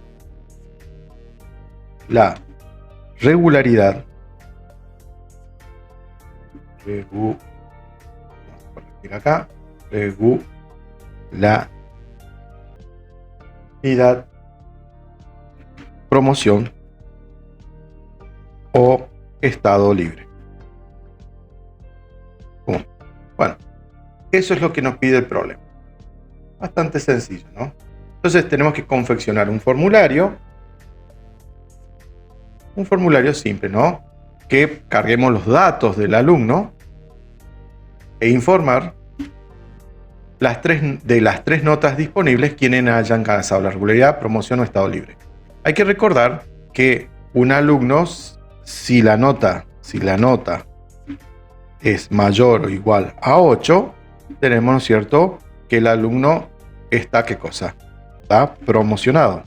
la regularidad regularidad, promoción o estado libre. Bueno, eso es lo que nos pide el problema. Bastante sencillo, ¿no? Entonces tenemos que confeccionar un formulario simple, ¿no? que carguemos los datos del alumno e informar de las tres notas disponibles quienes hayan alcanzado la regularidad, promoción o estado libre. Hay que recordar que un alumno, si la nota es mayor o igual a 8, tenemos, ¿no es cierto?, que el alumno está, ¿qué cosa? Está promocionado.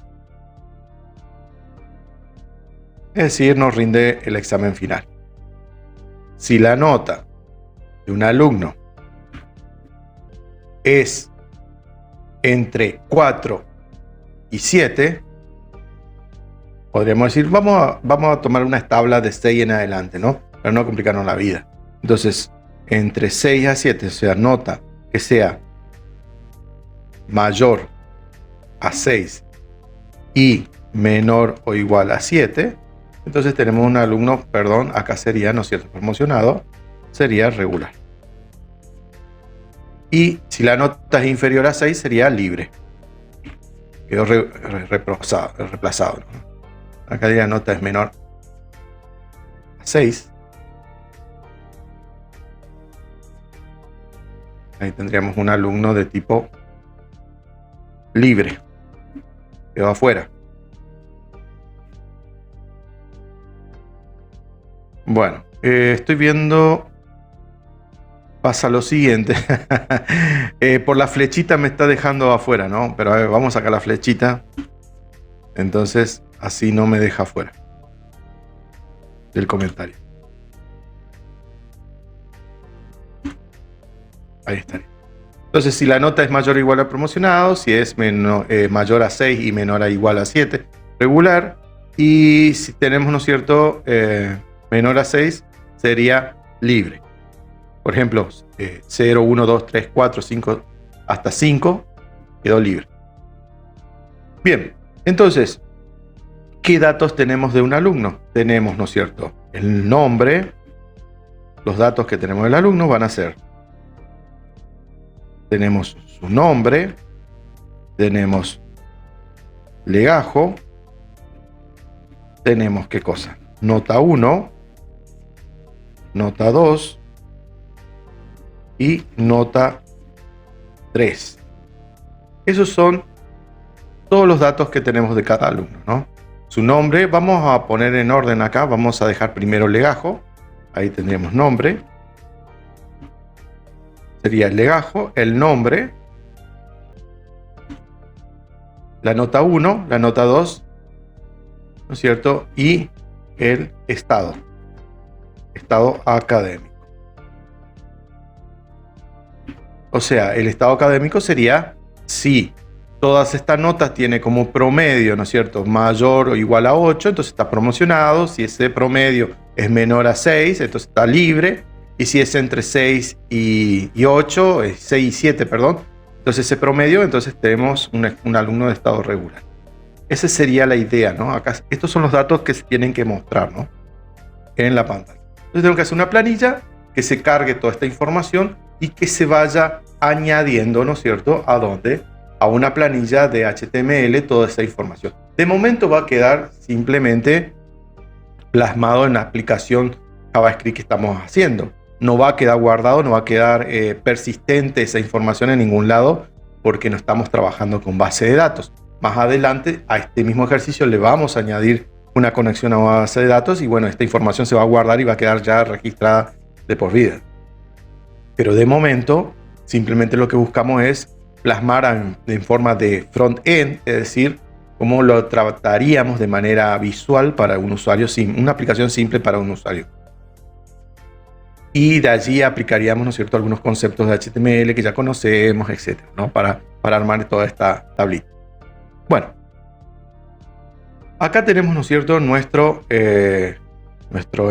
Es decir, nos rinde el examen final. Si la nota de un alumno es entre 4 y 7, podríamos decir, vamos a tomar unas tablas de 6 en adelante, ¿no? Para no complicarnos la vida. Entonces, entre 6 a 7, o sea, nota que sea mayor a 6 y menor o igual a 7, entonces tenemos un alumno, perdón, acá sería, ¿no es cierto?, promocionado, sería regular. Y si la nota es inferior a 6, sería libre. Quedó reemplazado, ¿no? Acá la nota es menor a 6. Ahí tendríamos un alumno de tipo libre. Quedó afuera. Bueno, estoy viendo... Pasa lo siguiente. Por la flechita me está dejando afuera, ¿no? Pero a ver, vamos a sacar la flechita. Entonces, así no me deja afuera del comentario. Ahí estaría. Entonces, si la nota es mayor o igual a promocionado, si es mayor a 6 y menor o igual a 7, regular. Y si tenemos, ¿no es cierto?, menor a 6, sería libre. Por ejemplo, 0, 1, 2, 3, 4, 5, hasta 5 quedó libre. Bien, entonces, ¿qué datos tenemos de un alumno? Tenemos, ¿no es cierto?, el nombre. Los datos que tenemos del alumno van a ser: tenemos su nombre, tenemos legajo, tenemos, ¿qué cosa?, nota 1, nota 2 y nota 3. Esos son todos los datos que tenemos de cada alumno, ¿no? Su nombre, vamos a poner en orden acá, vamos a dejar primero legajo. Ahí tendríamos nombre. Sería el legajo, el nombre, la nota 1, la nota 2, ¿no es cierto? Y el estado académico. O sea, el estado académico sería si todas estas notas tiene como promedio, ¿no es cierto?, mayor o igual a 8, entonces está promocionado. Si ese promedio es menor a 6, entonces está libre. Y si es entre 6 y 8, 6 y 7, perdón, entonces ese promedio, entonces tenemos un alumno de estado regular. Esa sería la idea, ¿no? Acá, estos son los datos que se tienen que mostrar, ¿no?, en la pantalla. Entonces tengo que hacer una planilla que se cargue toda esta información y que se vaya añadiendo, ¿no es cierto?, ¿a dónde? A una planilla de HTML toda esa información. De momento va a quedar simplemente plasmado en la aplicación JavaScript que estamos haciendo. No va a quedar guardado, no va a quedar persistente esa información en ningún lado, porque no estamos trabajando con base de datos. Más adelante a este mismo ejercicio le vamos a añadir una conexión a una base de datos y bueno, esta información se va a guardar y va a quedar ya registrada de por vida. Pero de momento simplemente lo que buscamos es plasmar en forma de front-end, es decir, cómo lo trataríamos de manera visual para un usuario, una aplicación simple para un usuario. Y de allí aplicaríamos, ¿no es cierto?, algunos conceptos de HTML que ya conocemos, etcétera, ¿no?, para armar toda esta tablita. Bueno, acá tenemos, ¿no es cierto?, nuestro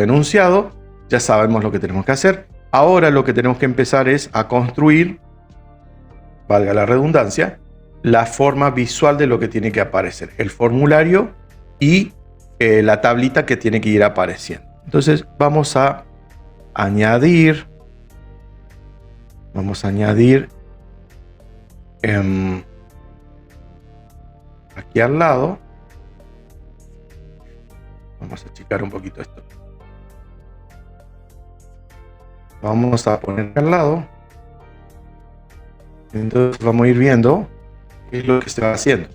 enunciado. Ya sabemos lo que tenemos que hacer. Ahora lo que tenemos que empezar es a construir, valga la redundancia, la forma visual de lo que tiene que aparecer, el formulario y la tablita que tiene que ir apareciendo. Entonces vamos a añadir aquí al lado, vamos a achicar un poquito esto, vamos a poner al lado. Entonces vamos a ir viendo qué es lo que se va haciendo.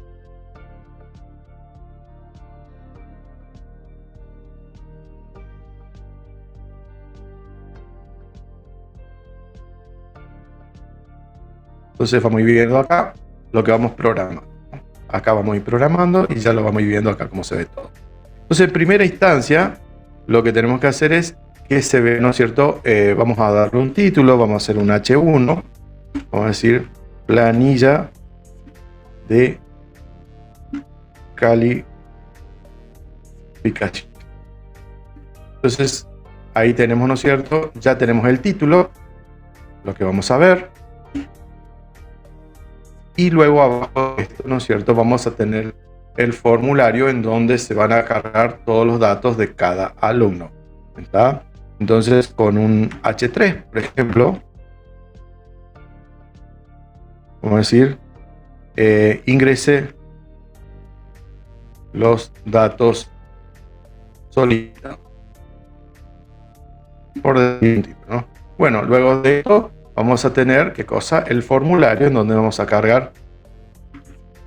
Entonces vamos a ir viendo acá lo que vamos programando. Acá vamos a ir programando y ya lo vamos a ir viendo acá cómo se ve todo. Entonces en primera instancia lo que tenemos que hacer es que se ve, ¿no es cierto? Vamos a darle un título, vamos a hacer un H1, vamos a decir planilla de calificación. Entonces ahí tenemos, ¿no es cierto? Ya tenemos el título, lo que vamos a ver. Y luego abajo de esto, ¿no es cierto? Vamos a tener el formulario en donde se van a cargar todos los datos de cada alumno. ¿Está? Entonces con un H3, por ejemplo, vamos a decir, ingrese los datos solicitados. Por decir un tipo, ¿no? Bueno, luego de esto vamos a tener, ¿qué cosa? El formulario en donde vamos a cargar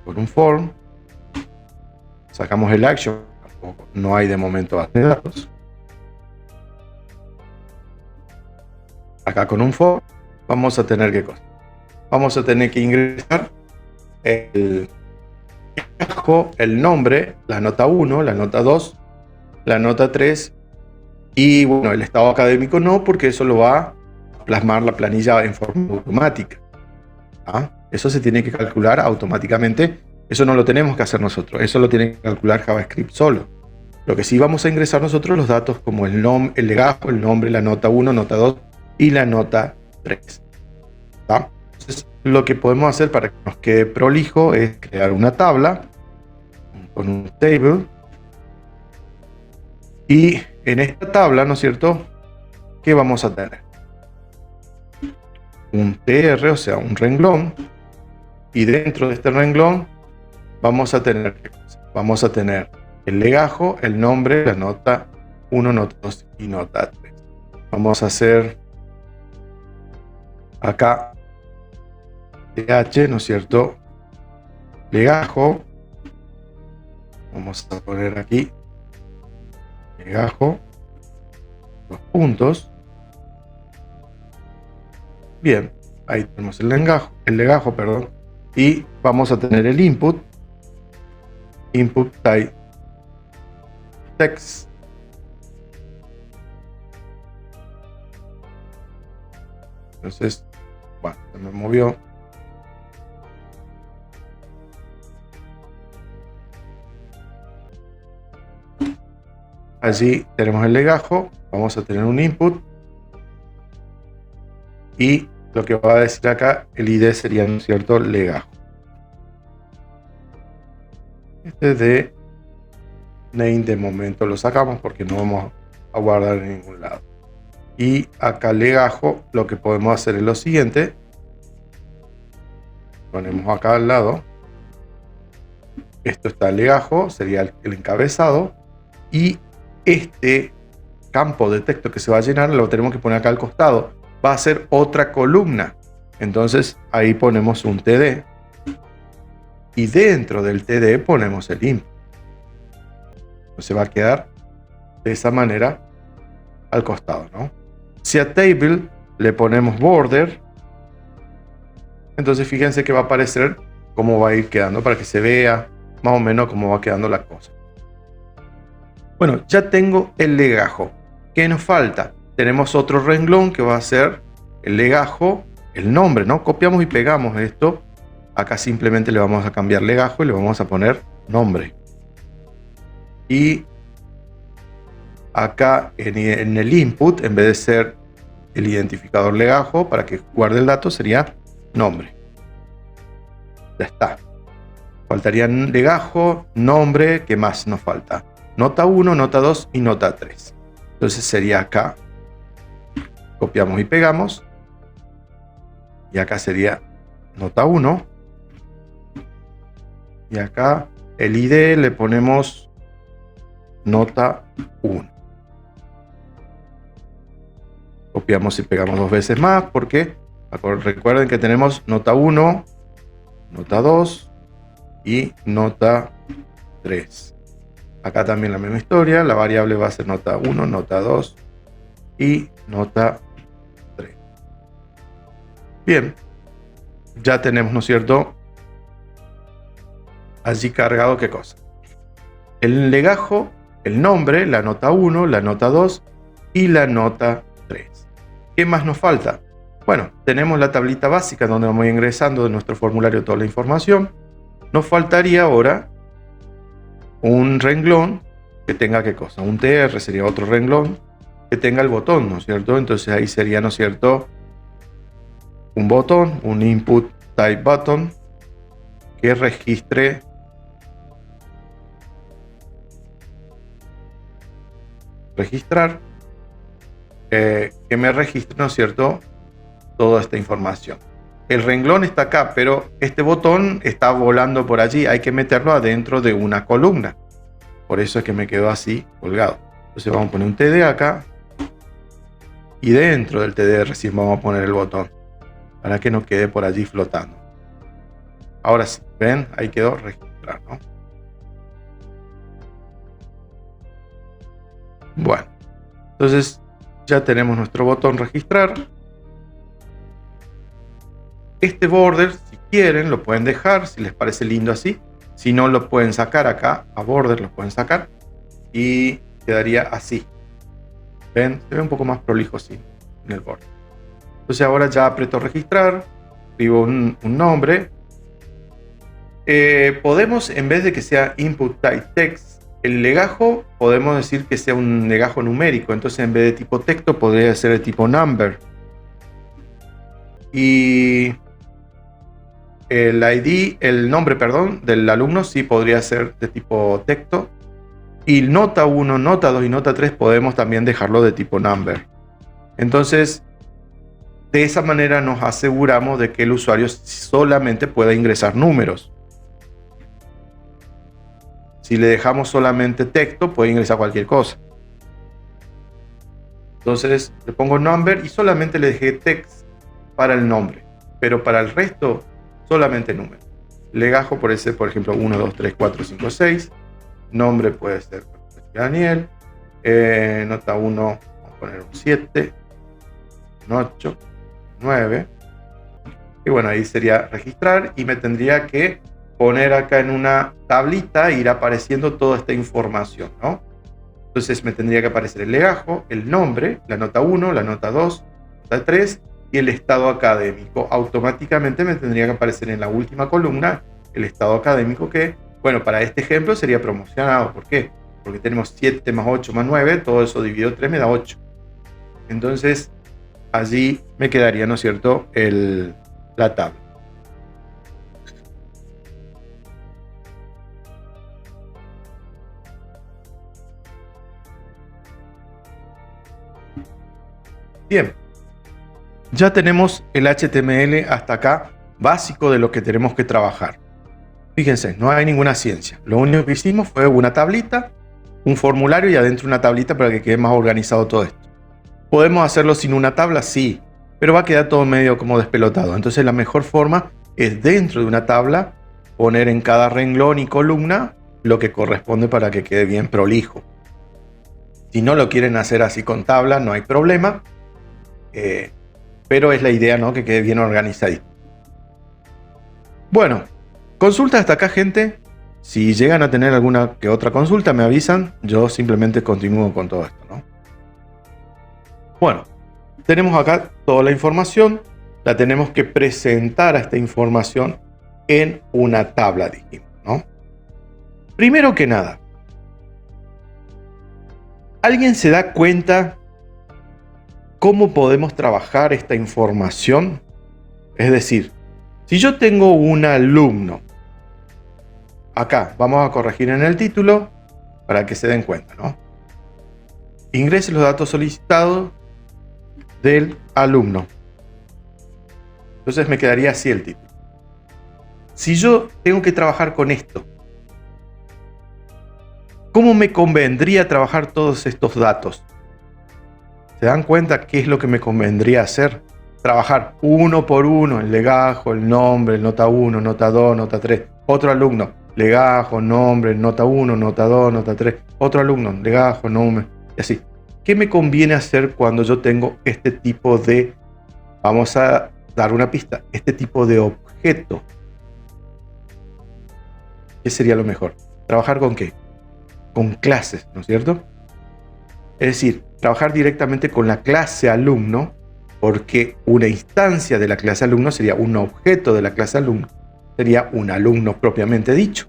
con un form. Sacamos el action, no hay de momento base de datos. Acá con un form vamos a tener, ¿qué cosa? Vamos a tener que ingresar el nombre, la nota 1, la nota 2, la nota 3 y bueno, el estado académico no, porque eso lo va a plasmar la planilla en forma automática. ¿Ah? Eso se tiene que calcular automáticamente. Eso no lo tenemos que hacer nosotros. Eso lo tiene que calcular JavaScript solo. Lo que sí vamos a ingresar nosotros los datos como el legajo, el nombre, la nota 1, nota 2 y la nota 3. ¿Ah? Entonces, lo que podemos hacer para que nos quede prolijo es crear una tabla con un table. Y en esta tabla, ¿no es cierto? ¿Qué vamos a tener? Un TR, o sea, un renglón. Y dentro de este renglón vamos a tener el legajo, el nombre, la nota 1, nota 2 y nota 3. Vamos a hacer acá TH, ¿no es cierto? Legajo. Vamos a poner aquí legajo, los puntos. Bien, ahí tenemos el legajo, perdón. Y vamos a tener el input type text. Entonces, bueno, se me movió. Allí tenemos el legajo, vamos a tener un input y lo que va a decir acá, el ID sería, ¿no es cierto?, legajo. Este de name de momento lo sacamos porque no vamos a guardar en ningún lado. Y acá legajo, lo que podemos hacer es lo siguiente. Ponemos acá al lado. Esto está legajo, sería el encabezado. Y este campo de texto que se va a llenar lo tenemos que poner acá al costado. Va a ser otra columna. Entonces ahí ponemos un TD. Y dentro del TD ponemos el input. Entonces va a quedar de esa manera al costado, ¿no? Si a table le ponemos border, entonces fíjense que va a aparecer cómo va a ir quedando para que se vea más o menos cómo va quedando la cosa. Bueno, ya tengo el legajo. ¿Qué nos falta? Tenemos otro renglón que va a ser el legajo, el nombre, ¿no? Copiamos y pegamos esto. Acá simplemente le vamos a cambiar legajo y le vamos a poner nombre. Y acá en el input, en vez de ser el identificador legajo, para que guarde el dato, sería nombre. Ya está. Faltarían legajo, nombre, ¿qué más nos falta? Nota 1, nota 2 y nota 3. Entonces sería acá. Copiamos y pegamos. Y acá sería nota 1. Y acá el ID le ponemos nota 1. copiamos y pegamos 2 veces más, porque recuerden que tenemos nota 1, nota 2 y nota 3. Acá también la misma historia, la variable va a ser nota 1, nota 2 y nota 3. Bien, ya tenemos, ¿no es cierto?, allí cargado, ¿qué cosa? El legajo, el nombre, la nota 1, la nota 2 y la nota 3. ¿Qué más nos falta? Bueno, tenemos la tablita básica donde vamos ingresando de nuestro formulario toda la información. Nos faltaría ahora un renglón que tenga, ¿qué cosa? Un TR sería otro renglón que tenga el botón, ¿no es cierto? Entonces ahí sería, ¿no es cierto?, un botón, un input type button que registre que me registre, ¿no es cierto?, toda esta información. El renglón está acá, pero este botón está volando por allí. Hay que meterlo adentro de una columna. Por eso es que me quedó así colgado. Entonces vamos a poner un TD acá. Y dentro del TD recién vamos a poner el botón, para que no quede por allí flotando. Ahora sí, ven, ahí quedó registrar, ¿no? Bueno, entonces ya tenemos nuestro botón registrar. Este border, si quieren, lo pueden dejar, si les parece lindo así. Si no, lo pueden sacar acá, a border lo pueden sacar. Y quedaría así. ¿Ven? Se ve un poco más prolijo así en el border. Entonces ahora ya aprieto registrar. Escribo un nombre. Podemos, en vez de que sea input type text, el legajo, podemos decir que sea un legajo numérico. Entonces en vez de tipo texto, podría ser de tipo number. Y el ID, el nombre, perdón, del alumno sí podría ser de tipo texto. Y nota 1, nota 2 y nota 3 podemos también dejarlo de tipo number. Entonces, de esa manera nos aseguramos de que el usuario solamente pueda ingresar números. Si le dejamos solamente texto, puede ingresar cualquier cosa. Entonces, le pongo number y solamente le dejé text para el nombre. Pero para el resto, solamente número. Legajo puede ser, por ejemplo, 1, 2, 3, 4, 5, 6. Nombre puede ser Daniel. Nota 1, vamos a poner un 7, un 8, 9. Y bueno, ahí sería registrar y me tendría que poner acá en una tablita e ir apareciendo toda esta información, ¿no? Entonces me tendría que aparecer el legajo, el nombre, la nota 1, la nota 2, la nota 3 y el estado académico. Automáticamente me tendría que aparecer en la última columna el estado académico que, bueno, para este ejemplo sería promocionado. ¿Por qué? Porque tenemos 7 más 8 más 9, todo eso dividido 3 me da 8. Entonces allí me quedaría, ¿no es cierto?, la tabla. Bien, ya tenemos el HTML hasta acá básico de lo que tenemos que trabajar. Fíjense, no hay ninguna ciencia. Lo único que hicimos fue una tablita, un formulario y adentro una tablita para que quede más organizado todo esto. ¿Podemos hacerlo sin una tabla? Sí, pero va a quedar todo medio como despelotado. Entonces la mejor forma es dentro de una tabla poner en cada renglón y columna lo que corresponde para que quede bien prolijo. Si no lo quieren hacer así con tabla, no hay problema. Pero es la idea, ¿no?, que quede bien organizadito. Bueno, consulta hasta acá, gente. Si llegan a tener alguna que otra consulta, me avisan. Yo simplemente continúo con todo esto, ¿no? Bueno, tenemos acá toda la información. La tenemos que presentar a esta información en una tabla, dijimos, ¿no? Primero que nada, ¿alguien se da cuenta cómo podemos trabajar esta información? Es decir, si yo tengo un alumno, acá vamos a corregir en el título para que se den cuenta, ¿no? Ingrese los datos solicitados del alumno. Entonces me quedaría así el título. Si yo tengo que trabajar con esto, ¿cómo me convendría trabajar todos estos datos? ¿Se dan cuenta qué es lo que me convendría hacer? Trabajar uno por uno, el legajo, el nombre, el nota 1, nota 2, nota 3. Otro alumno, legajo, nombre, nota 1, nota 2, nota 3. Otro alumno, legajo, nombre, y así. ¿Qué me conviene hacer cuando yo tengo este tipo de, vamos a dar una pista, este tipo de objeto? ¿Qué sería lo mejor? ¿Trabajar con qué? Con clases, ¿no es cierto? Es decir, trabajar directamente con la clase alumno, porque una instancia de la clase alumno sería un objeto de la clase alumno, sería un alumno propiamente dicho.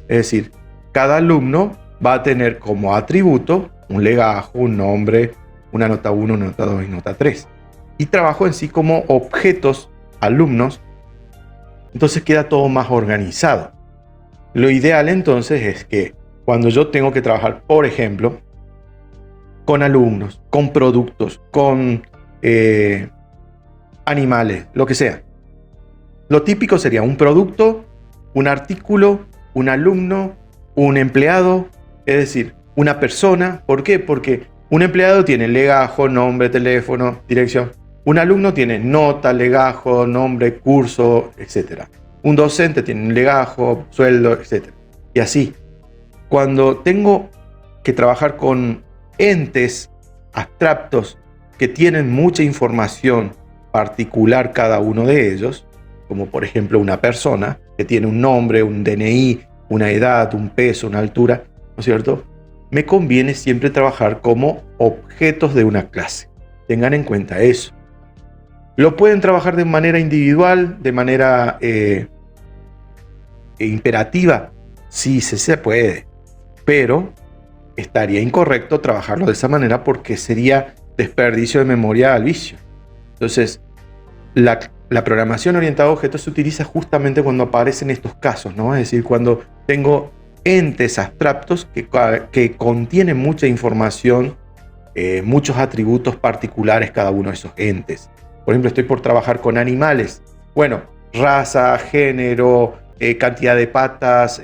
Es decir, cada alumno va a tener como atributo un legajo, un nombre, una nota 1, una nota 2 y nota 3. Y trabajo en sí como objetos alumnos, entonces queda todo más organizado. Lo ideal entonces es que cuando yo tengo que trabajar, por ejemplo, con alumnos, con productos, con animales, lo que sea. Lo típico sería un producto, un artículo, un alumno, un empleado, es decir, una persona. ¿Por qué? Porque un empleado tiene legajo, nombre, teléfono, dirección. Un alumno tiene nota, legajo, nombre, curso, etc. Un docente tiene un legajo, sueldo, etc. Y así. Cuando tengo que trabajar con entes abstractos que tienen mucha información particular cada uno de ellos, como por ejemplo una persona que tiene un nombre, un DNI, una edad, un peso, una altura, ¿no es cierto? Me conviene siempre trabajar como objetos de una clase. Tengan en cuenta eso. Lo pueden trabajar de manera individual, de manera imperativa. Sí, se puede, pero estaría incorrecto trabajarlo de esa manera porque sería desperdicio de memoria al vicio. Entonces, la programación orientada a objetos se utiliza justamente cuando aparecen estos casos, ¿no? Es decir, cuando tengo entes abstractos que contienen mucha información, muchos atributos particulares cada uno de esos entes. Por ejemplo, estoy por trabajar con animales. Bueno, raza, género, cantidad de patas,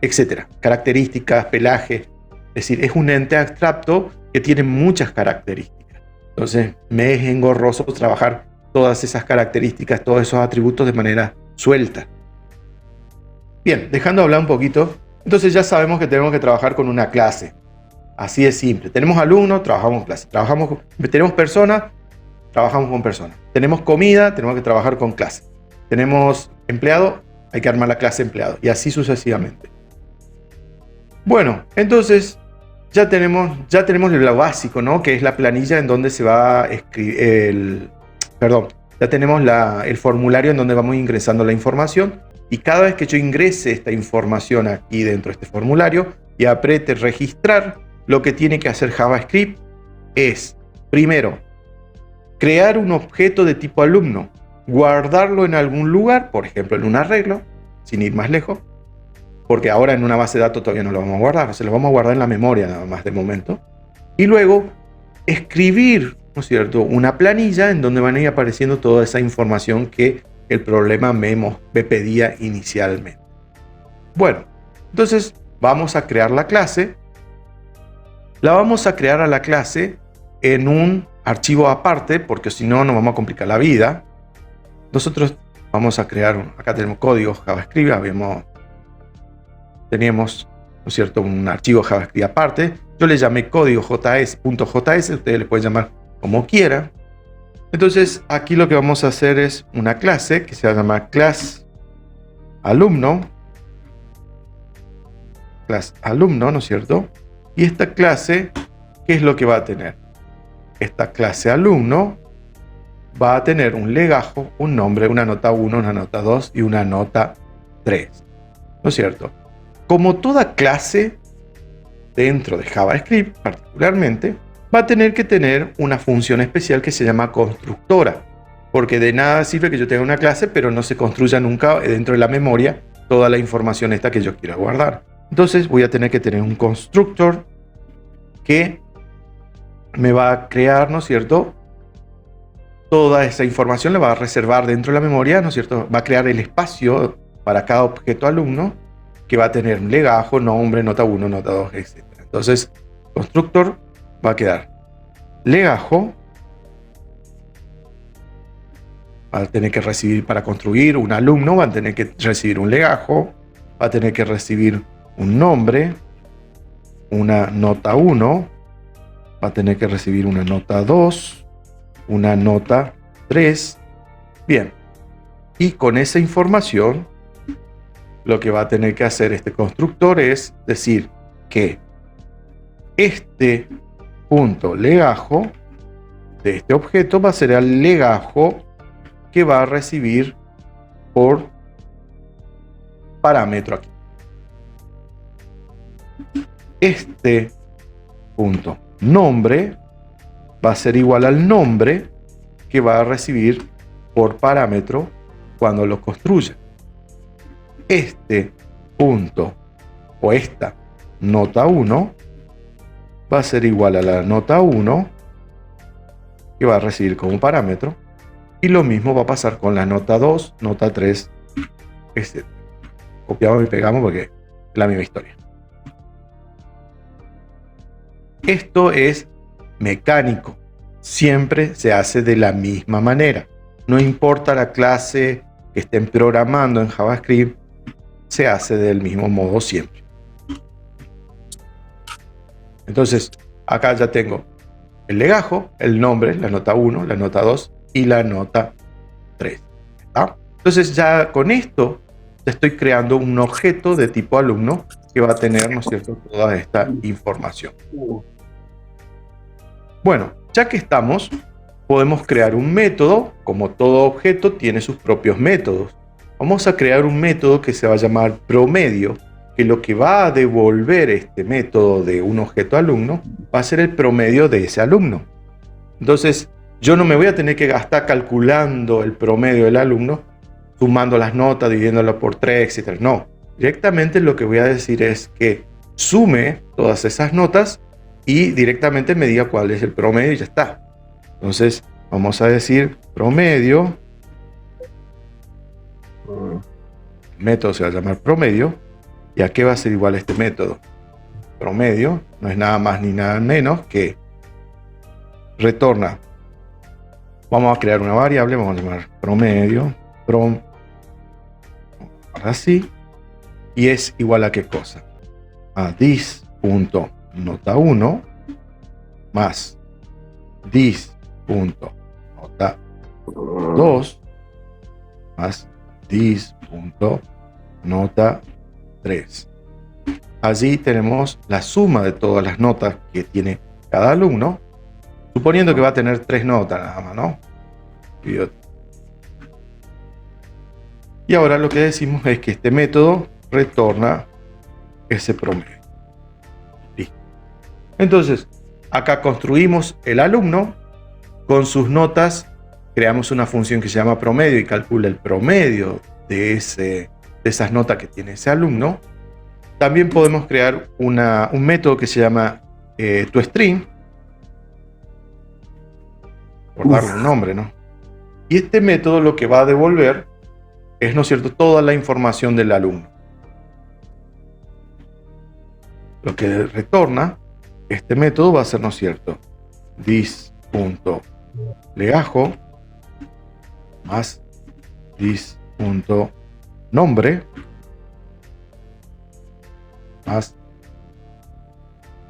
etcétera, características, pelaje. Es decir, es un ente abstracto que tiene muchas características. Entonces, me es engorroso trabajar todas esas características, todos esos atributos de manera suelta. Bien, dejando de hablar un poquito, entonces ya sabemos que tenemos que trabajar con una clase. Así de simple. Tenemos alumnos, trabajamos con clase. Tenemos personas, trabajamos con personas. Tenemos comida, tenemos que trabajar con clase. Tenemos empleado, hay que armar la clase empleado. Y así sucesivamente. Bueno, entonces ya tenemos lo básico, ¿no? Que es la planilla en donde se va a escribir ya tenemos el formulario en donde vamos ingresando la información, y cada vez que yo ingrese esta información aquí dentro de este formulario y apriete registrar, lo que tiene que hacer JavaScript es, primero, crear un objeto de tipo alumno, guardarlo en algún lugar, por ejemplo en un arreglo, sin ir más lejos, porque ahora en una base de datos todavía no lo vamos a guardar, se lo vamos a guardar en la memoria nada más de momento. Y luego escribir, ¿no es cierto?, una planilla en donde van a ir apareciendo toda esa información que el problema me pedía inicialmente. Bueno, entonces vamos a crear la clase. La vamos a crear a la clase en un archivo aparte, porque si no nos vamos a complicar la vida. Nosotros vamos a crear, acá tenemos código JavaScript, teníamos, ¿no es cierto?, un archivo JavaScript aparte. Yo le llamé código .js, ustedes le pueden llamar como quieran. Entonces aquí lo que vamos a hacer es una clase que se va a llamar class alumno, ¿no es cierto? Y esta clase, ¿qué es lo que va a tener? Esta clase alumno va a tener un legajo, un nombre, una nota 1, una nota 2 y una nota 3, ¿no es cierto? Como toda clase dentro de JavaScript particularmente, va a tener que tener una función especial que se llama constructora, porque de nada sirve que yo tenga una clase pero no se construya nunca dentro de la memoria toda la información esta que yo quiera guardar. Entonces voy a tener que tener un constructor que me va a crear, ¿no es cierto?, toda esa información, la va a reservar dentro de la memoria, ¿no es cierto?, va a crear el espacio para cada objeto alumno que va a tener legajo, nombre, nota 1, nota 2, etc. Entonces, constructor va a quedar legajo va a tener que recibir, para construir un alumno, va a tener que recibir un legajo, va a tener que recibir un nombre, una nota 1, va a tener que recibir una nota 2, una nota 3. Bien, y con esa información, lo que va a tener que hacer este constructor es decir que este punto legajo de este objeto va a ser el legajo que va a recibir por parámetro aquí. Este punto nombre va a ser igual al nombre que va a recibir por parámetro cuando lo construya. Este punto o esta nota 1 va a ser igual a la nota 1 que va a recibir como parámetro, y lo mismo va a pasar con la nota 2, nota 3, etc. Copiamos y pegamos porque es la misma historia. Esto es mecánico, siempre se hace de la misma manera. No importa la clase que estén programando en JavaScript, se hace del mismo modo siempre. Entonces, acá ya tengo el legajo, el nombre, la nota 1, la nota 2 y la nota 3. ¿Está? Entonces, ya con esto, ya estoy creando un objeto de tipo alumno que va a tener, ¿no es cierto?, toda esta información. Bueno, ya que estamos, podemos crear un método. Como todo objeto tiene sus propios métodos. Vamos a crear un método que se va a llamar promedio, que lo que va a devolver este método de un objeto alumno va a ser el promedio de ese alumno. Entonces, yo no me voy a tener que gastar calculando el promedio del alumno, sumando las notas, dividiéndolo por 3, etc. No, directamente lo que voy a decir es que sume todas esas notas y directamente me diga cuál es el promedio y ya está. Entonces, vamos a decir promedio. El método se va a llamar promedio. ¿Y a qué va a ser igual este método? Promedio no es nada más ni nada menos que retorna. Vamos a crear una variable, vamos a llamar promedio, así, y es igual a qué cosa? A this.nota1 más this.nota2 más this.nota3. Allí tenemos la suma de todas las notas que tiene cada alumno, suponiendo que va a tener 3 notas nada más, ¿no? Y ahora lo que decimos es que este método retorna ese promedio. Listo. Entonces, acá construimos el alumno, con sus notas creamos una función que se llama promedio y calcula el promedio de esas notas que tiene ese alumno. También podemos crear un método que se llama toString, por darle un nombre, ¿no? Y este método lo que va a devolver es, ¿no es cierto?, toda la información del alumno. Lo que retorna este método va a ser, ¿no es cierto?, this.legajo más this.nombre más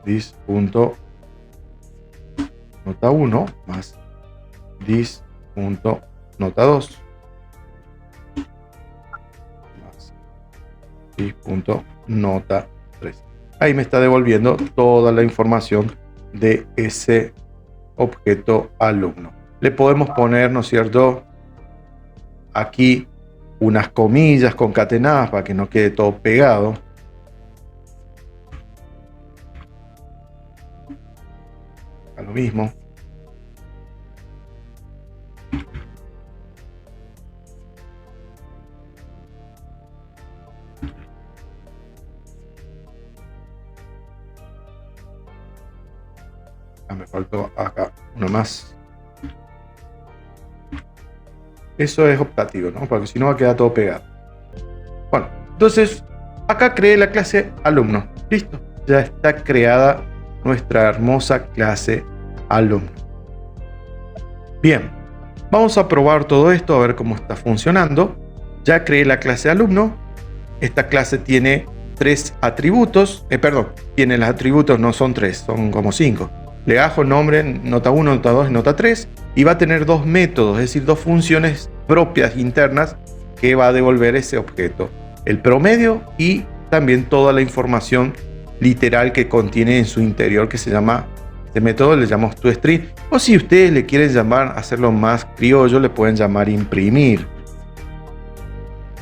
this.nota1 más this.nota2 más this.nota3. Ahí me está devolviendo toda la información de ese objeto alumno. Le podemos poner, ¿no es cierto?, aquí unas comillas concatenadas para que no quede todo pegado. A lo mismo. Me faltó acá uno más. Eso es optativo, ¿no? Porque si no va a quedar todo pegado. Bueno, entonces acá creé la clase alumno. Listo. Ya está creada nuestra hermosa clase alumno. Bien, vamos a probar todo esto a ver cómo está funcionando. Ya creé la clase alumno. Esta clase tiene 3 atributos. Tiene los atributos, no son 3, son como 5. Legajo, nombre, nota 1, nota 2 y nota 3. Y va a tener 2 métodos, es decir, 2 funciones propias internas que va a devolver ese objeto. El promedio y también toda la información literal que contiene en su interior, que se llama, este método le llamamos toString, o si ustedes le quieren llamar, hacerlo más criollo, le pueden llamar imprimir.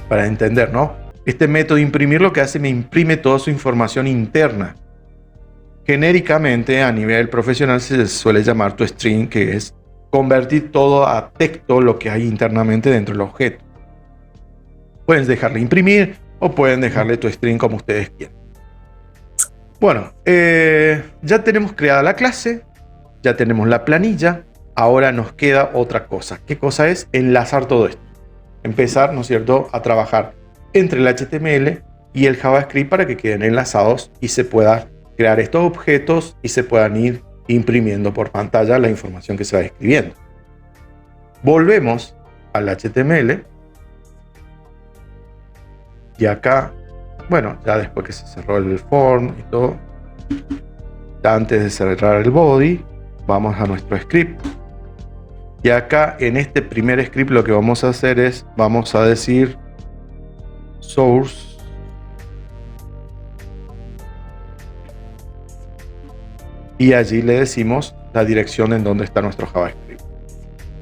Para entender, ¿no? Este método imprimir lo que hace, me imprime toda su información interna. Genéricamente, a nivel profesional, se suele llamar toString, que es convertir todo a texto lo que hay internamente dentro del objeto. Pueden dejarle imprimir o pueden dejarle toString como ustedes quieran. Bueno, ya tenemos creada la clase, ya tenemos la planilla. Ahora nos queda otra cosa. ¿Qué cosa es? Enlazar todo esto. Empezar, ¿no es cierto?, a trabajar entre el HTML y el JavaScript para que queden enlazados y se pueda crear estos objetos y se puedan ir imprimiendo por pantalla la información que se va escribiendo. Volvemos al HTML y acá, bueno, ya después que se cerró el form y todo, ya antes de cerrar el body, vamos a nuestro script. Y acá en este primer script lo que vamos a hacer es, vamos a decir source y allí le decimos la dirección en donde está nuestro JavaScript,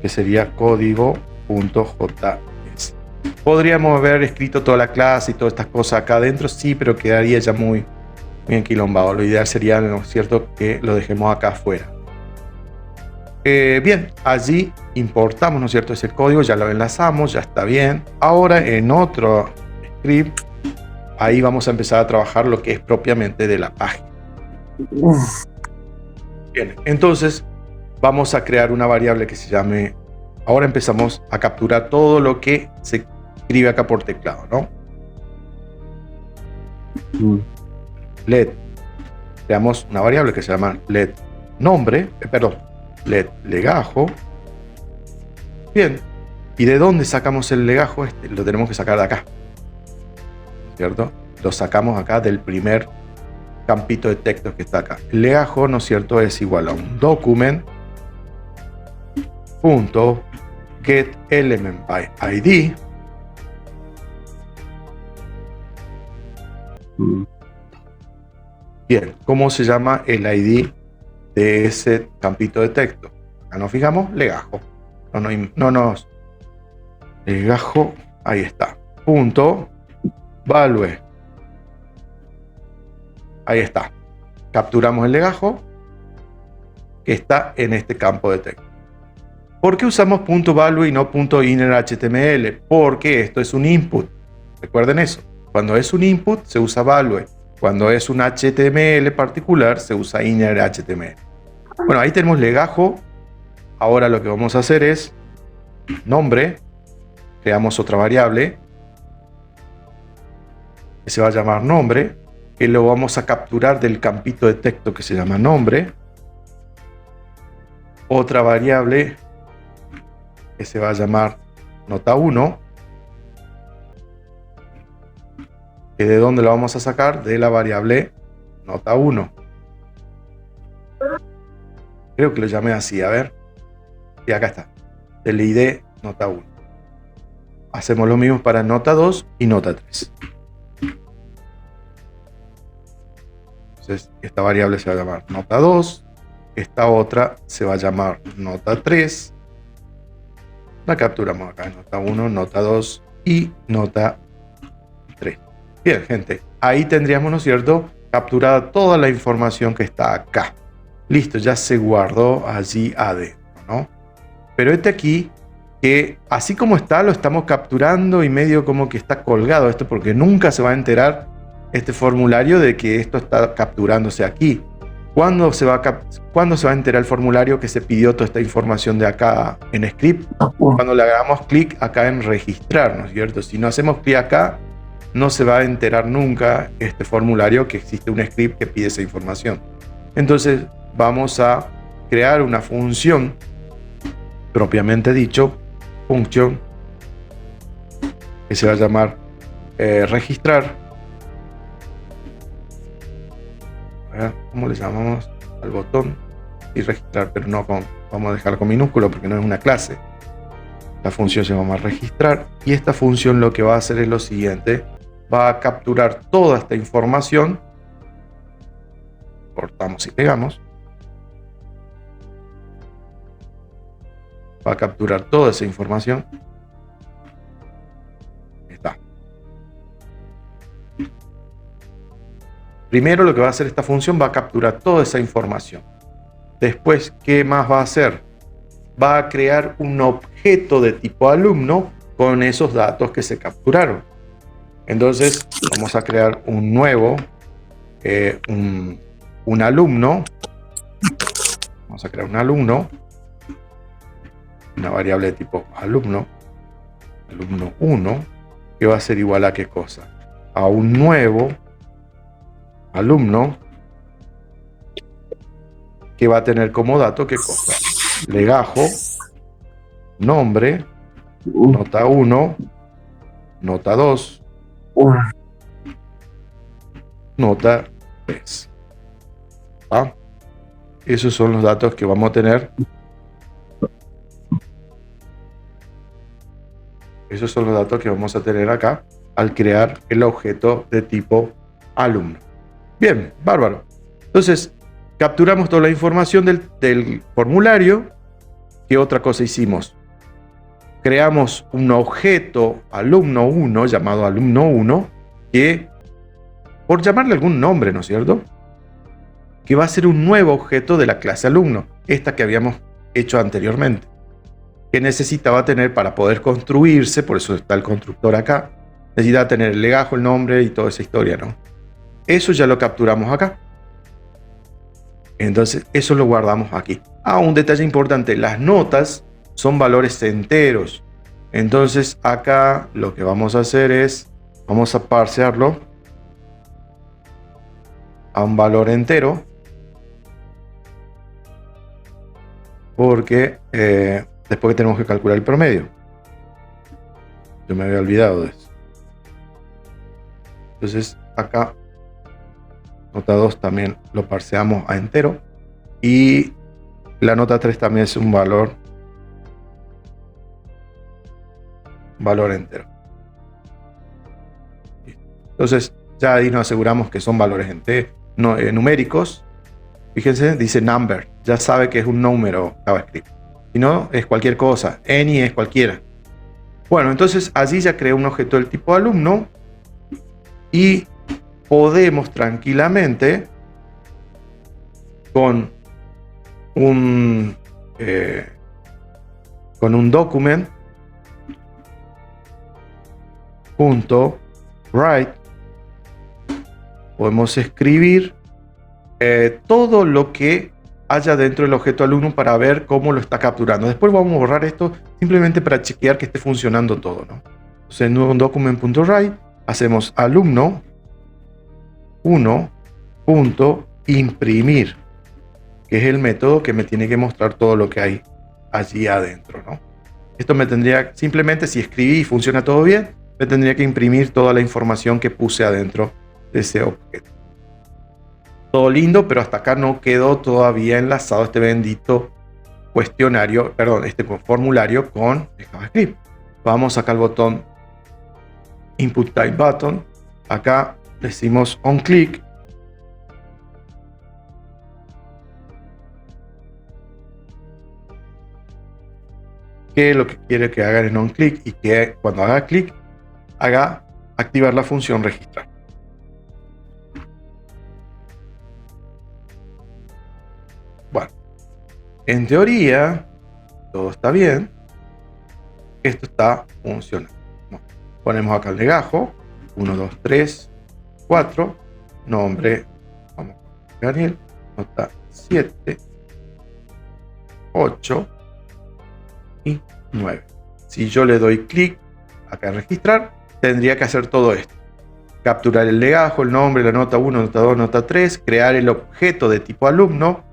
que sería código.js. Podríamos haber escrito toda la clase y todas estas cosas acá adentro, sí, pero quedaría ya muy enquilombado. Lo ideal sería, ¿no es cierto?, que lo dejemos acá afuera. Bien, allí importamos, ¿no es cierto?, ese código, ya lo enlazamos, ya está bien. Ahora en otro script, ahí vamos a empezar a trabajar lo que es propiamente de la página. Bien, entonces vamos a crear una variable que se llame, ahora empezamos a capturar todo lo que se escribe acá por teclado, ¿no? Let, creamos una variable que se llama let nombre, let legajo. Bien, ¿y de dónde sacamos el legajo? Lo tenemos que sacar de acá, ¿cierto? Lo sacamos acá del primer campito de texto que está acá. El legajo, ¿no es cierto?, es igual a un document.getElementById. Bien, ¿cómo se llama el ID de ese campito de texto? Acá nos fijamos, legajo. Legajo, ahí está. Punto value. Ahí está. Capturamos el legajo que está en este campo de texto. ¿Por qué usamos .value y no .innerHTML? Porque esto es un input. Recuerden eso. Cuando es un input se usa value. Cuando es un HTML particular se usa innerHTML. Bueno, ahí tenemos legajo. Ahora lo que vamos a hacer es nombre. Creamos otra variable que se va a llamar nombre, que lo vamos a capturar del campito de texto que se llama nombre. Otra variable que se va a llamar nota 1, que de dónde lo vamos a sacar, de la variable nota 1. Creo que lo llamé así, a ver. Y acá está, del ID nota 1. Hacemos lo mismo para nota 2 y nota 3. Entonces, esta variable se va a llamar nota 2, esta otra se va a llamar nota 3. La capturamos acá, nota 1, nota 2 y nota 3. Bien, gente, ahí tendríamos, ¿no es cierto?, capturada toda la información que está acá. Listo, ya se guardó allí adentro, ¿no? Pero este aquí, que así como está, lo estamos capturando y medio como que está colgado esto, porque nunca se va a enterar este formulario de que esto está capturándose aquí. ¿Cuándo se va a enterar el formulario que se pidió toda esta información de acá en script? Cuando le hagamos clic acá en registrar, ¿no es cierto? Si no hacemos clic acá, no se va a enterar nunca este formulario que existe un script que pide esa información. Entonces vamos a crear una función, propiamente dicho, función, que se va a llamar registrar. A ver, ¿cómo le llamamos al botón? Y registrar, pero no vamos a dejar con minúsculo porque no es una clase. La función se llama registrar, y esta función lo que va a hacer es lo siguiente: va a capturar toda esta información, cortamos y pegamos, va a capturar toda esa información. Ahí está. Primero lo que va a hacer esta función, va a capturar toda esa información. Después, ¿qué más va a hacer? Va a crear un objeto de tipo alumno con esos datos que se capturaron. Entonces vamos a crear un nuevo, un alumno. Vamos a crear un alumno, una variable de tipo alumno, alumno 1, que va a ser igual a ¿qué cosa? A un nuevo alumno que va a tener como dato ¿qué cosa? Legajo, nombre, nota 1, nota 2, nota 3. ¿Ah? Esos son los datos que vamos a tener. Esos son los datos que vamos a tener acá al crear el objeto de tipo alumno. Bien, bárbaro. Entonces, capturamos toda la información del formulario. ¿Qué otra cosa hicimos? Creamos un objeto alumno 1 llamado alumno 1 que, por llamarle algún nombre, ¿no es cierto?, que va a ser un nuevo objeto de la clase alumno, esta que habíamos hecho anteriormente, que necesitaba tener para poder construirse, por eso está el constructor acá, necesitaba tener el legajo, el nombre y toda esa historia, ¿no? Eso ya lo capturamos acá. Entonces, eso lo guardamos aquí. Un detalle importante, las notas son valores enteros. Entonces, acá lo que vamos a hacer es, vamos a parsearlo a un valor entero, porque después que tenemos que calcular el promedio. Yo me había olvidado de eso. Entonces, acá nota 2 también lo parseamos a entero, y la nota 3 también es un valor entero. Entonces ya ahí nos aseguramos que son valores numéricos. Fíjense, dice number, ya sabe que es un número JavaScript. Si no, es cualquier cosa, any es cualquiera. Bueno, entonces allí ya creé un objeto del tipo alumno y podemos tranquilamente con un document .write podemos escribir todo lo que haya dentro del objeto alumno para ver cómo lo está capturando. Después vamos a borrar esto simplemente para chequear que esté funcionando todo, ¿no? Entonces en un document.write hacemos alumno 1.imprimir, que es el método que me tiene que mostrar todo lo que hay allí adentro, ¿no? Esto me tendría, simplemente si escribí y funciona todo bien, me tendría que imprimir toda la información que puse adentro de ese objeto. Todo lindo, pero hasta acá no quedó todavía enlazado este bendito cuestionario, perdón, este formulario con el JavaScript. Vamos acá al botón Input Type Button. Acá decimos on click. Que lo que quiere que haga es on click, y que cuando haga clic haga activar la función registrar. Bueno, en teoría todo está bien. Esto está funcionando. Ponemos acá el legajo 1, 2, 3, 4, nombre, vamos a Daniel, nota 7, 8 y 9. Si yo le doy clic acá en registrar, tendría que hacer todo esto: capturar el legajo, el nombre, la nota 1, nota 2, nota 3, crear el objeto de tipo alumno,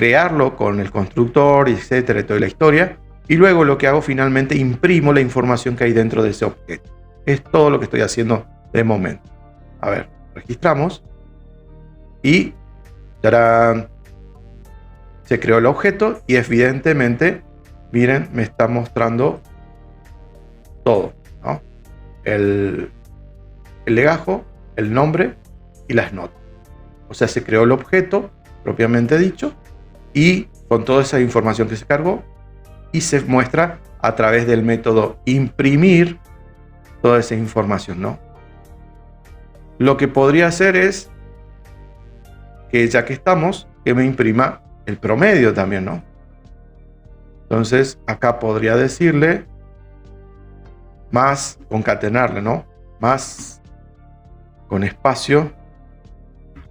crearlo con el constructor, etcétera, y toda la historia. Y luego lo que hago finalmente, imprimo la información que hay dentro de ese objeto. Es todo lo que estoy haciendo de momento. A ver, registramos. Y ¡tarán! Se creó el objeto y evidentemente, miren, me está mostrando todo, ¿no? El legajo, el nombre y las notas. O sea, se creó el objeto propiamente dicho y con toda esa información que se cargó y se muestra a través del método imprimir toda esa información, ¿no? Lo que podría hacer es que ya que estamos, que me imprima el promedio también, ¿no? Entonces acá podría decirle más, concatenarle, ¿no? Más con espacio,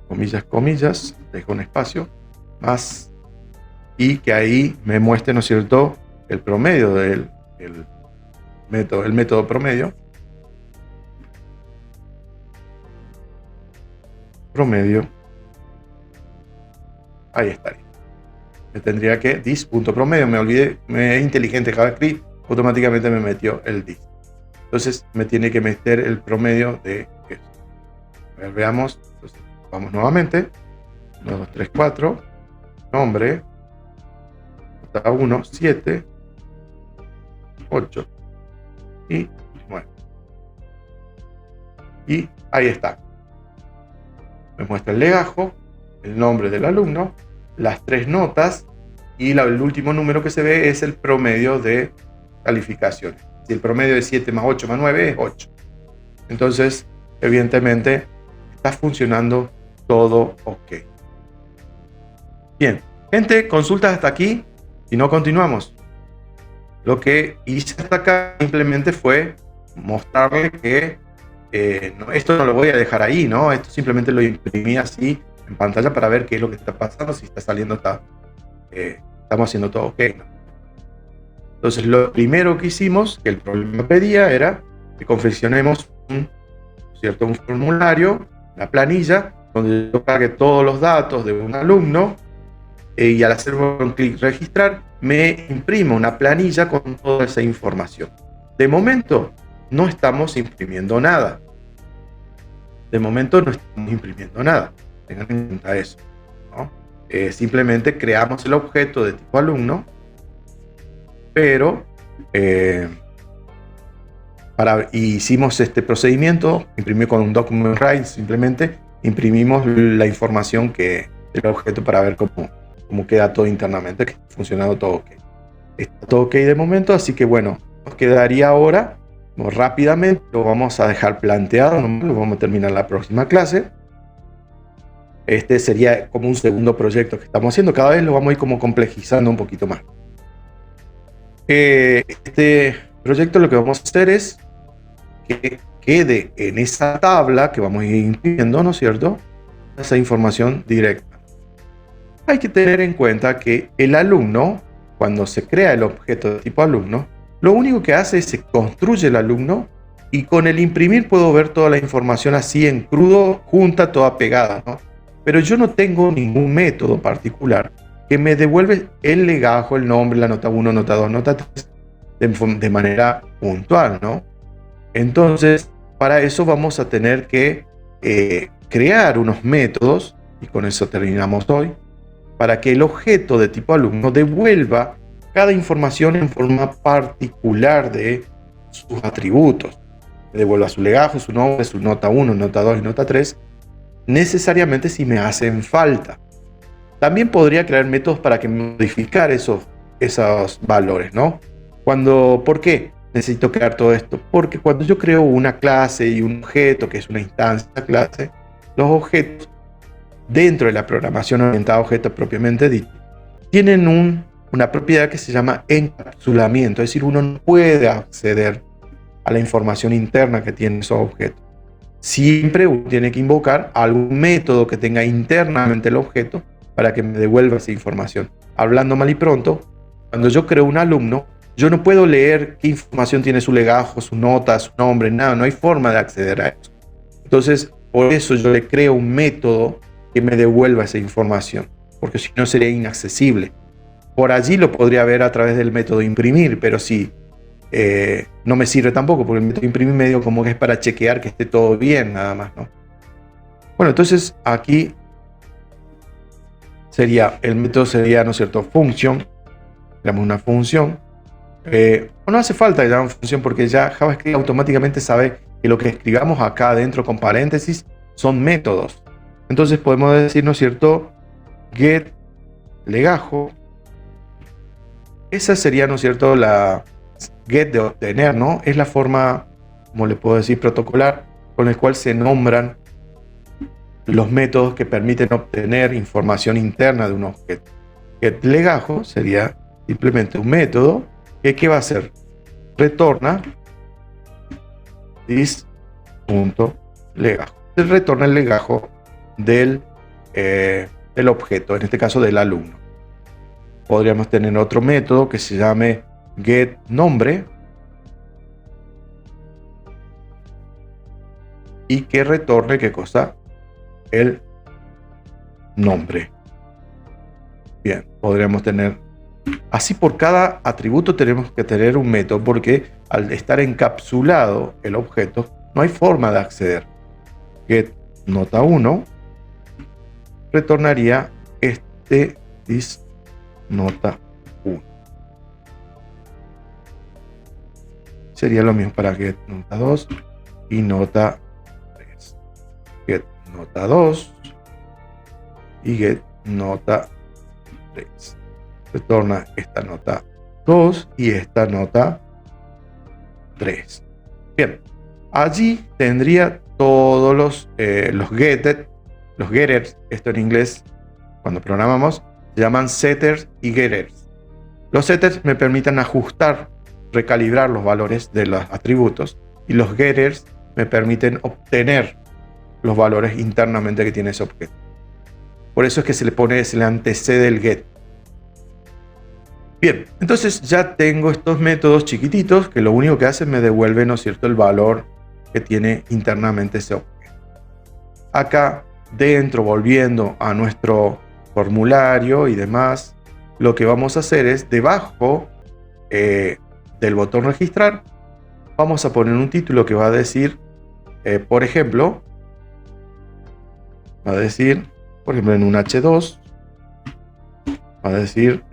comillas, comillas, dejo un espacio, más, y que ahí me muestre, ¿no es cierto?, el promedio del método promedio. Promedio. Ahí estaría. Me tendría que dis.promedio. Me olvidé, me es inteligente JavaScript, automáticamente me metió el dis. Entonces me tiene que meter el promedio de eso. A ver, veamos. Entonces, vamos nuevamente. 1, 2, 3, 4. Nombre. Nota 1, 7. 8. Y 9. Y ahí está. Me muestra el legajo, el nombre del alumno, las 3 notas y el último número que se ve es el promedio de calificaciones. Si el promedio es 7 más 8 más 9 es 8. Entonces, evidentemente, está funcionando todo ok. Bien, gente, consultas hasta aquí y no continuamos. Lo que hice hasta acá simplemente fue mostrarle que esto no lo voy a dejar ahí, ¿no? Esto simplemente lo imprimí así en pantalla para ver qué es lo que está pasando, si está saliendo, estamos haciendo todo ok, ¿no? Entonces lo primero que hicimos, que el problema pedía, era que confeccionemos un formulario, una planilla, donde yo cargue todos los datos de un alumno y al hacer un clic registrar, me imprima una planilla con toda esa información. De momento, no estamos imprimiendo nada. Tengan en cuenta eso, ¿no? Simplemente creamos el objeto de tipo alumno, pero hicimos este procedimiento, imprimí con un document write, simplemente imprimimos la información del objeto para ver cómo queda todo internamente, que está funcionando todo ok. Está todo ok de momento, así que bueno, nos quedaría ahora, rápidamente, lo vamos a dejar planteado, lo vamos a terminar la próxima clase. Este sería como un segundo proyecto que estamos haciendo, cada vez lo vamos a ir como complejizando un poquito más. Este proyecto lo que vamos a hacer es que quede en esa tabla que vamos a ir imprimiendo, ¿no es cierto?, esa información directa. Hay que tener en cuenta que el alumno, cuando se crea el objeto de tipo alumno, lo único que hace es se construye el alumno y con el imprimir puedo ver toda la información así en crudo, junta, toda pegada, ¿no? Pero yo no tengo ningún método particular que me devuelve el legajo, el nombre, la nota 1, nota 2, nota 3 de manera puntual, ¿no? Entonces, para eso vamos a tener que crear unos métodos, y con eso terminamos hoy, para que el objeto de tipo alumno devuelva cada información en forma particular de sus atributos. Devuelva su legajo, su nombre, su nota 1, nota 2 y nota 3, necesariamente si me hacen falta. También podría crear métodos para que modificar esos valores, ¿no? ¿Por qué necesito crear todo esto? Porque cuando yo creo una clase y un objeto, que es una instancia de clase, los objetos dentro de la programación orientada a objetos propiamente dicho, tienen una propiedad que se llama encapsulamiento, es decir, uno no puede acceder a la información interna que tienen esos objetos. Siempre uno tiene que invocar algún método que tenga internamente el objeto para que me devuelva esa información. Hablando mal y pronto, cuando yo creo un alumno, yo no puedo leer qué información tiene su legajo, su nota, su nombre, nada, no hay forma de acceder a eso. Entonces, por eso yo le creo un método que me devuelva esa información. porque si no sería inaccesible. Por allí lo podría ver a través del método imprimir, pero sí, no me sirve tampoco, porque el método imprimir medio como que es para chequear que esté todo bien, nada más, ¿no? Bueno, entonces aquí sería, el método sería, ¿no es cierto?, function, creamos una función. No hace falta que llamemos función porque ya JavaScript automáticamente sabe que lo que escribamos acá adentro con paréntesis son métodos. Entonces podemos decir, ¿no es cierto?, get legajo. Esa sería, ¿no es cierto?, la get de obtener, ¿no? Es la forma, como le puedo decir, protocolar con el cual se nombran los métodos que permiten obtener información interna de un objeto. Get legajo sería simplemente un método que ¿qué va a hacer? Retorna this.legajo. Retorna el legajo del objeto, en este caso del alumno. Podríamos tener otro método que se llame getNombre y que retorne ¿qué cosa? El nombre. Bien, podríamos tener así por cada atributo tenemos que tener un método porque al estar encapsulado el objeto no hay forma de acceder. Get nota 1 retornaría this nota 1. Sería lo mismo para get nota 2 y nota 3. Get nota 2 y get nota 3. Retorna esta nota 2 y esta nota 3. Bien, allí tendría todos los getters, esto en inglés, cuando programamos, se llaman setters y getters. Los setters me permiten ajustar, recalibrar los valores de los atributos y los getters me permiten obtener los valores internamente que tiene ese objeto. Por eso es que se le antecede el get. Bien, entonces ya tengo estos métodos chiquititos que lo único que hacen me devuelven, ¿no es cierto?, el valor que tiene internamente ese objeto. Acá dentro, volviendo a nuestro formulario y demás, lo que vamos a hacer es debajo del botón registrar, vamos a poner un título que va a decir, por ejemplo, en un H2, va a decir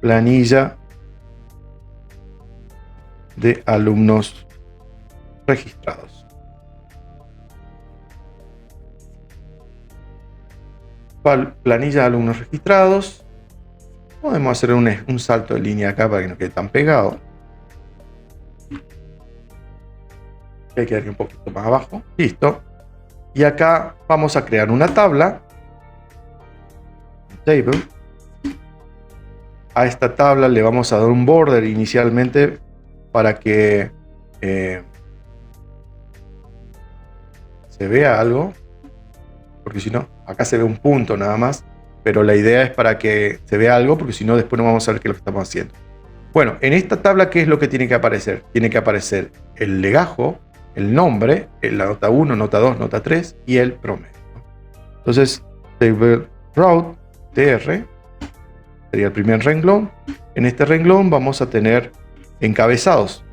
planilla de alumnos registrados. Planilla de alumnos registrados. Podemos hacer un salto de línea acá para que no quede tan pegado. Hay que quedar un poquito más abajo. Listo. Y acá vamos a crear una tabla. Table. A esta tabla le vamos a dar un border inicialmente para que se vea algo, porque si no, acá se ve un punto nada más, pero la idea es para que se vea algo, porque si no después no vamos a ver qué es lo que estamos haciendo. Bueno, en esta tabla, ¿qué es lo que tiene que aparecer? Tiene que aparecer el legajo, el nombre, la nota 1, nota 2, nota 3 y el promedio. Entonces, table route tr sería el primer renglón. En este renglón vamos a tener encabezados,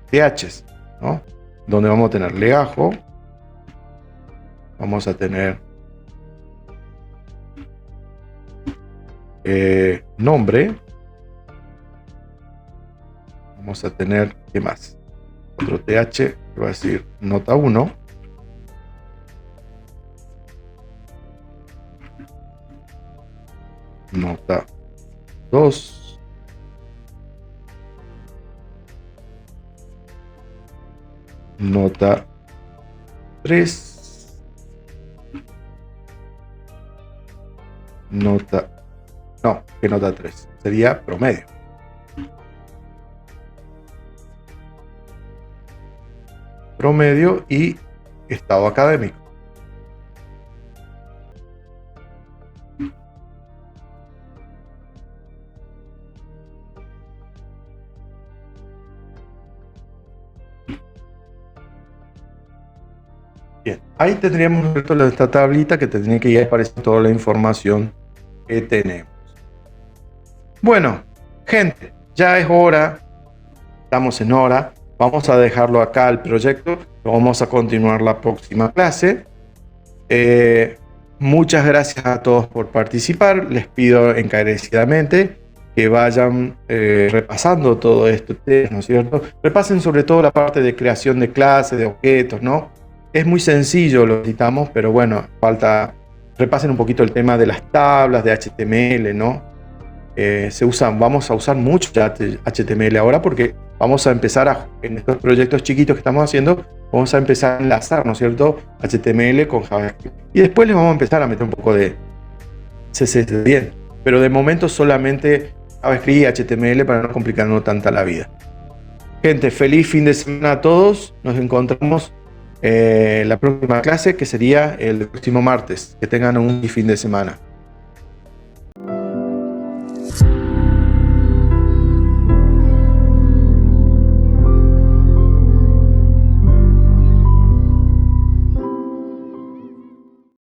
THs, ¿no? Donde vamos a tener legajo, vamos a tener nombre, vamos a tener, ¿qué más? Otro TH que va a decir nota 1, nota 2, nota 3, nota, no, que nota 3, sería promedio. Promedio y estado académico. Bien, Ahí tendríamos esta tablita que tendría que ir apareciendo toda la información que tenemos. Bueno, gente, ya es hora, estamos en hora, vamos a dejarlo acá el proyecto, vamos a continuar la próxima clase. Muchas gracias a todos por participar, les pido encarecidamente que vayan repasando todo esto, ¿no es cierto? Repasen sobre todo la parte de creación de clases, de objetos, ¿no? Es muy sencillo, lo editamos, pero bueno, repasen un poquito el tema de las tablas, de HTML, ¿no? Vamos a usar mucho HTML ahora porque vamos a empezar en estos proyectos chiquitos que estamos haciendo, vamos a empezar a enlazar, ¿no es cierto? HTML con JavaScript. Y después les vamos a empezar a meter un poco de CSS bien, pero de momento solamente JavaScript y HTML para no complicarnos tanta la vida. Gente, feliz fin de semana a todos. Nos encontramos la próxima clase, que sería el próximo martes. Que tengan un fin de semana.